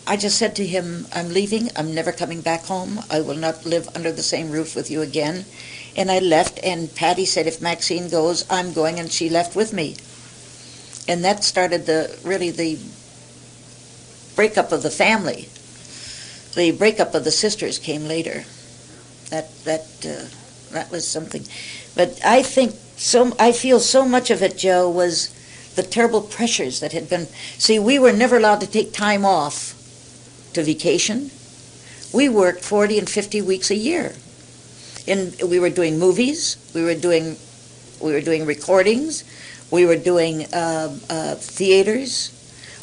I just said to him, I'm leaving, I'm never coming back home, I will not live under the same roof with you again. And I left, and Patty said, if Maxine goes, I'm going, and she left with me. And that started the breakup of the family. The breakup of the sisters came later. That was something. But I feel so much of it, Joe, was the terrible pressures that had been. See, we were never allowed to take time off to vacation. we worked 40 and 50 weeks a year. And we were doing movies, we were doing recordings, we were doing theaters.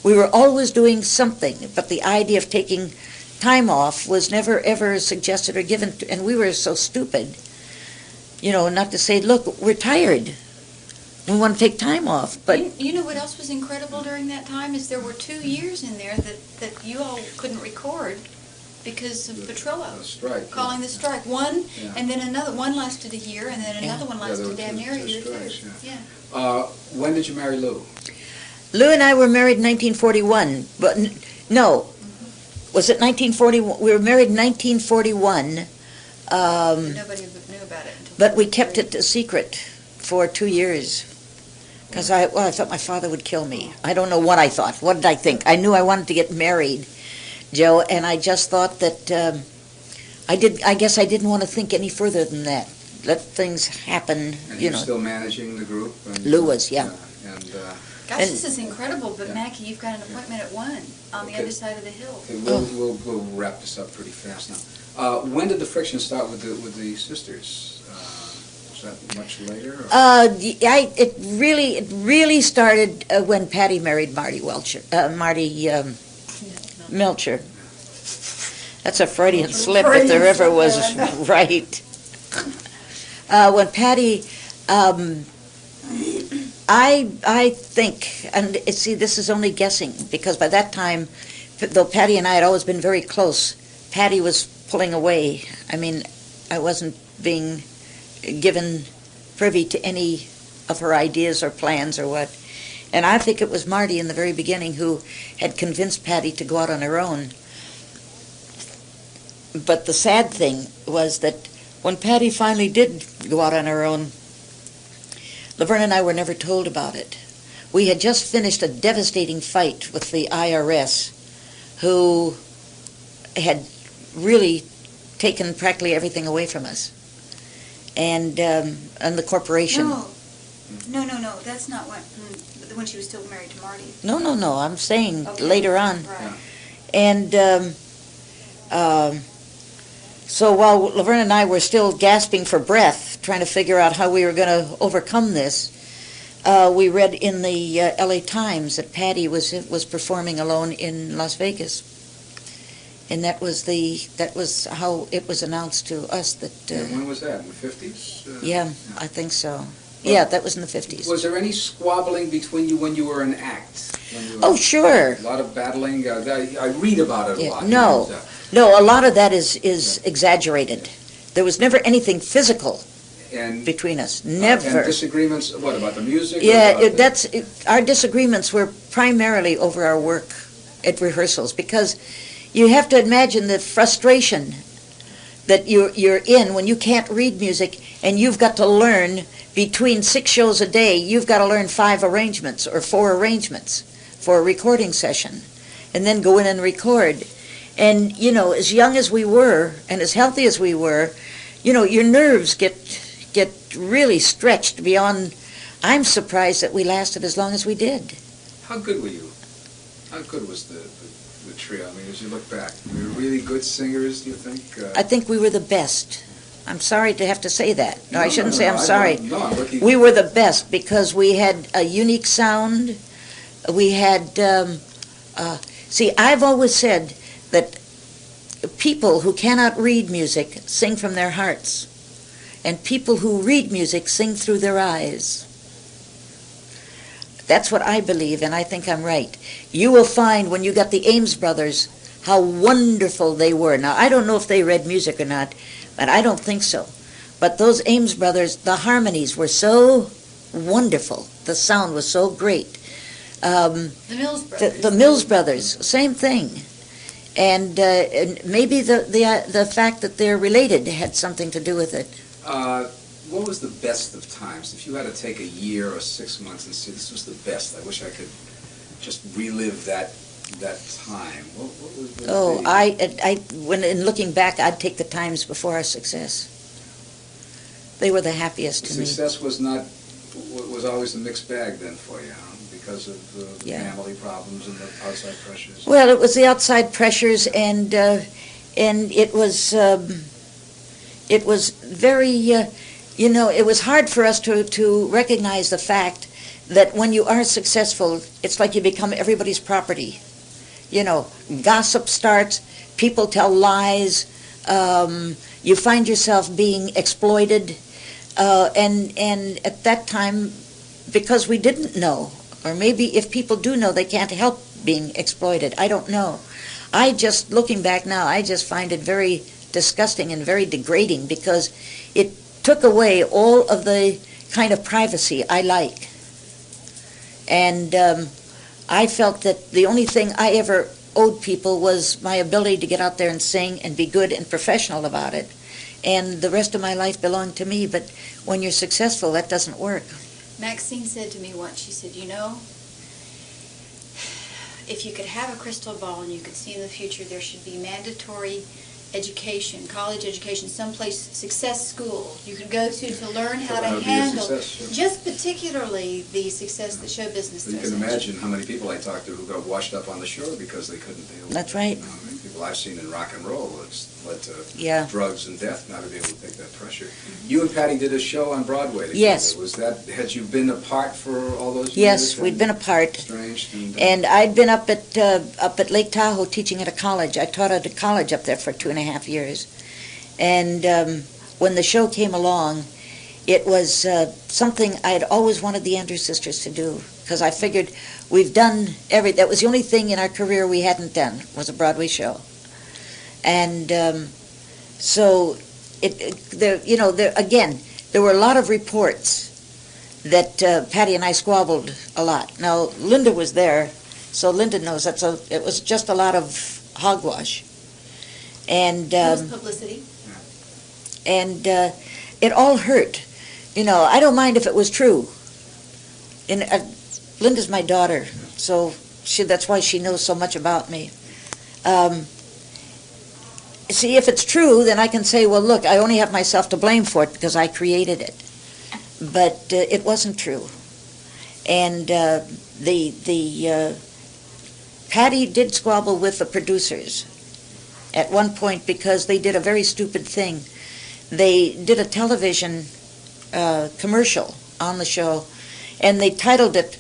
We were always doing something, but the idea of taking time off was never ever suggested or given, and we were so stupid, not to say, look, we're tired. We want to take time off, but...
You know what else was incredible during that time is there were 2 years in there that you all couldn't record because of Petrillo
strike,
calling the strike. One,
yeah.
and then another. One lasted a year, and then another one
there
lasted
were
damn near a year,
strikes,
too.
yeah.
Yeah.
When did you marry Lou?
Lou and I were married in 1941, but no, was it 1941? We were married in 1941.
Nobody knew about it until...
But we kept it a secret for 2 years. Because I thought my father would kill me. I don't know what I thought. What did I think? I knew I wanted to get married, Joe, and I just thought that I guess I didn't want to think any further than that. Let things happen,
And you're still managing the group? And,
Lou was, yeah.
Gosh, this is incredible, but Mackie, you've got an appointment at 1 on the other side of the hill.
Okay, we'll wrap this up pretty fast now. When did the friction start with the sisters? Was that much later? Or?
It really started when Patty married Marty Melcher. That's a Freudian slip if there ever was, right. When Patty, I think, and see, this is only guessing, because by that time, though Patty and I had always been very close, Patty was pulling away. I mean, I wasn't being given privy to any of her ideas or plans or what. And I think it was Marty in the very beginning who had convinced Patty to go out on her own. But the sad thing was that when Patty finally did go out on her own, Laverne and I were never told about it. We had just finished a devastating fight with the IRS, who had really taken practically everything away from us, and the corporation.
No, that's not when she was still married to Marty.
No, I'm saying
Okay.
later on.
Right.
And so while Laverne and I were still gasping for breath, trying to figure out how we were going to overcome this, we read in the LA Times that Patty was performing alone in Las Vegas. And that was how it was announced to us that...
when was that? In the 50s?
Yeah, I think so. Yeah, that was in the 50s.
Was there any squabbling between you when you were in ACT?
Oh, sure.
A lot of battling? I read about it a lot.
No, a lot of that is exaggerated. There was never anything physical between us. Never.
And disagreements, what, about the music?
Yeah, our disagreements were primarily over our work at rehearsals, because you have to imagine the frustration that you're in when you can't read music and you've got to learn between 6 shows a day, you've got to learn 5 arrangements or 4 arrangements for a recording session, and then go in and record. And, as young as we were and as healthy as we were, your nerves get really stretched beyond... I'm surprised that we lasted as long as we did.
How good were you? How good was the trio? I mean, as you look back, were you really good singers, do you think?
I think we were the best. I'm sorry to have to say that. No, I shouldn't say I'm sorry.
I'm looking...
We were the best because we had a unique sound. We had... see, I've always said that people who cannot read music sing from their hearts, and people who read music sing through their eyes. That's what I believe, and I think I'm right. You will find when you got the Ames brothers how wonderful they were. Now, I don't know if they read music or not, but I don't think so. But those Ames brothers, the harmonies were so wonderful. The sound was so great.
The Mills brothers.
The Mills brothers, same thing. And maybe the fact that they're related had something to do with it.
What was the best of times? If you had to take a year or 6 months and say, this was the best, I wish I could just relive that time. What was
when in looking back, I'd take the times before our success. They were the happiest to me.
Success was always a mixed bag then for you, huh? Because of the family problems and the outside pressures.
Well, it was the outside pressures, and and it was very, it was hard for us to recognize the fact that when you are successful, it's like you become everybody's property. Gossip starts, people tell lies, you find yourself being exploited, and at that time, because we didn't know, or maybe if people do know, they can't help being exploited. I don't know. Looking back now, I just find it very disgusting and very degrading because it took away all of the kind of privacy I like. And I felt that the only thing I ever owed people was my ability to get out there and sing and be good and professional about it. And the rest of my life belonged to me, but when you're successful, that doesn't work.
Maxine said to me once, she said, if you could have a crystal ball and you could see in the future, there should be mandatory education, college education, someplace, success school you could go to learn how to handle just particularly the success that show business
You
does.
can imagine how many people I talked to who got washed up on the shore because they couldn't deal with it.
That's right.
How many people I've seen in rock and roll, it's led to drugs and death, not to be able to take that pressure. You and Patty did a show on Broadway together.
Yes.
Had you been apart for all those years?
Yes, we'd been apart.
Estranged
and I'd been up at Lake Tahoe teaching at a college. I taught at a college up there for 2.5 years. And when the show came along, it was something I had always wanted the Andrews Sisters to do, because I figured that was the only thing in our career we hadn't done, was a Broadway show. And so there were a lot of reports that Patty and I squabbled a lot. Now, Linda was there, so Linda knows it was just a lot of hogwash. And
publicity.
And it all hurt. I don't mind if it was true. And Linda's my daughter, so that's why she knows so much about me. See, if it's true, then I can say, well, look, I only have myself to blame for it because I created it. But it wasn't true. And Patty did squabble with the producers at one point because they did a very stupid thing. They did a television commercial on the show, and they titled it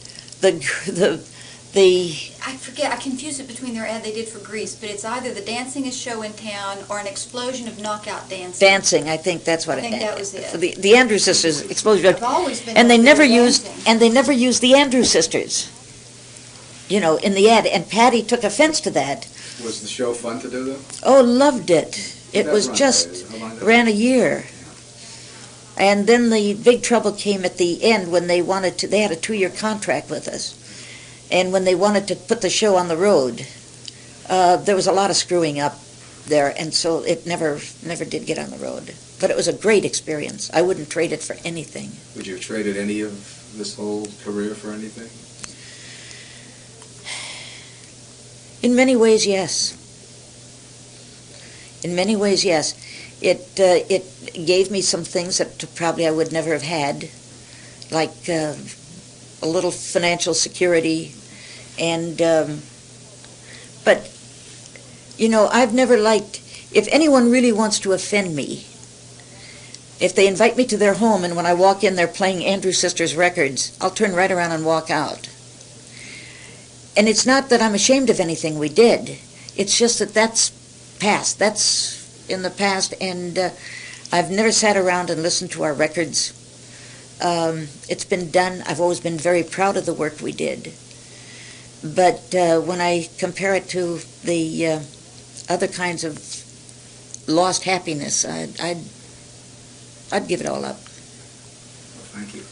I forget, I confuse it between their ad they did for Grease, but it's either the dancingest show in town or an explosion of knockout dancing.
Dancing, I think that's what
I think that was it.
The Andrews Sisters explosion.
I've always been
and they never
dancing.
used the Andrews Sisters, in the ad. And Patty took offense to that.
Was the show fun to do, though?
Oh, loved it. It was ran a year. And then the big trouble came at the end when they had a 2-year contract with us. And when they wanted to put the show on the road, there was a lot of screwing up there, and so it never did get on the road. But it was a great experience. I wouldn't trade it for anything.
Would you have traded any of this whole career for anything?
In many ways, yes. In many ways, yes. It gave me some things that probably I would never have had, like a little financial security, and but I've never liked, if anyone really wants to offend me, if they invite me to their home and when I walk in they're playing Andrews Sisters records, I'll turn right around and walk out. And it's not that I'm ashamed of anything we did, it's just that that's in the past, and I've never sat around and listened to our records. It's been done. I've always been very proud of the work we did. But when I compare it to the other kinds of lost happiness, I'd give it all up.
Well, thank you.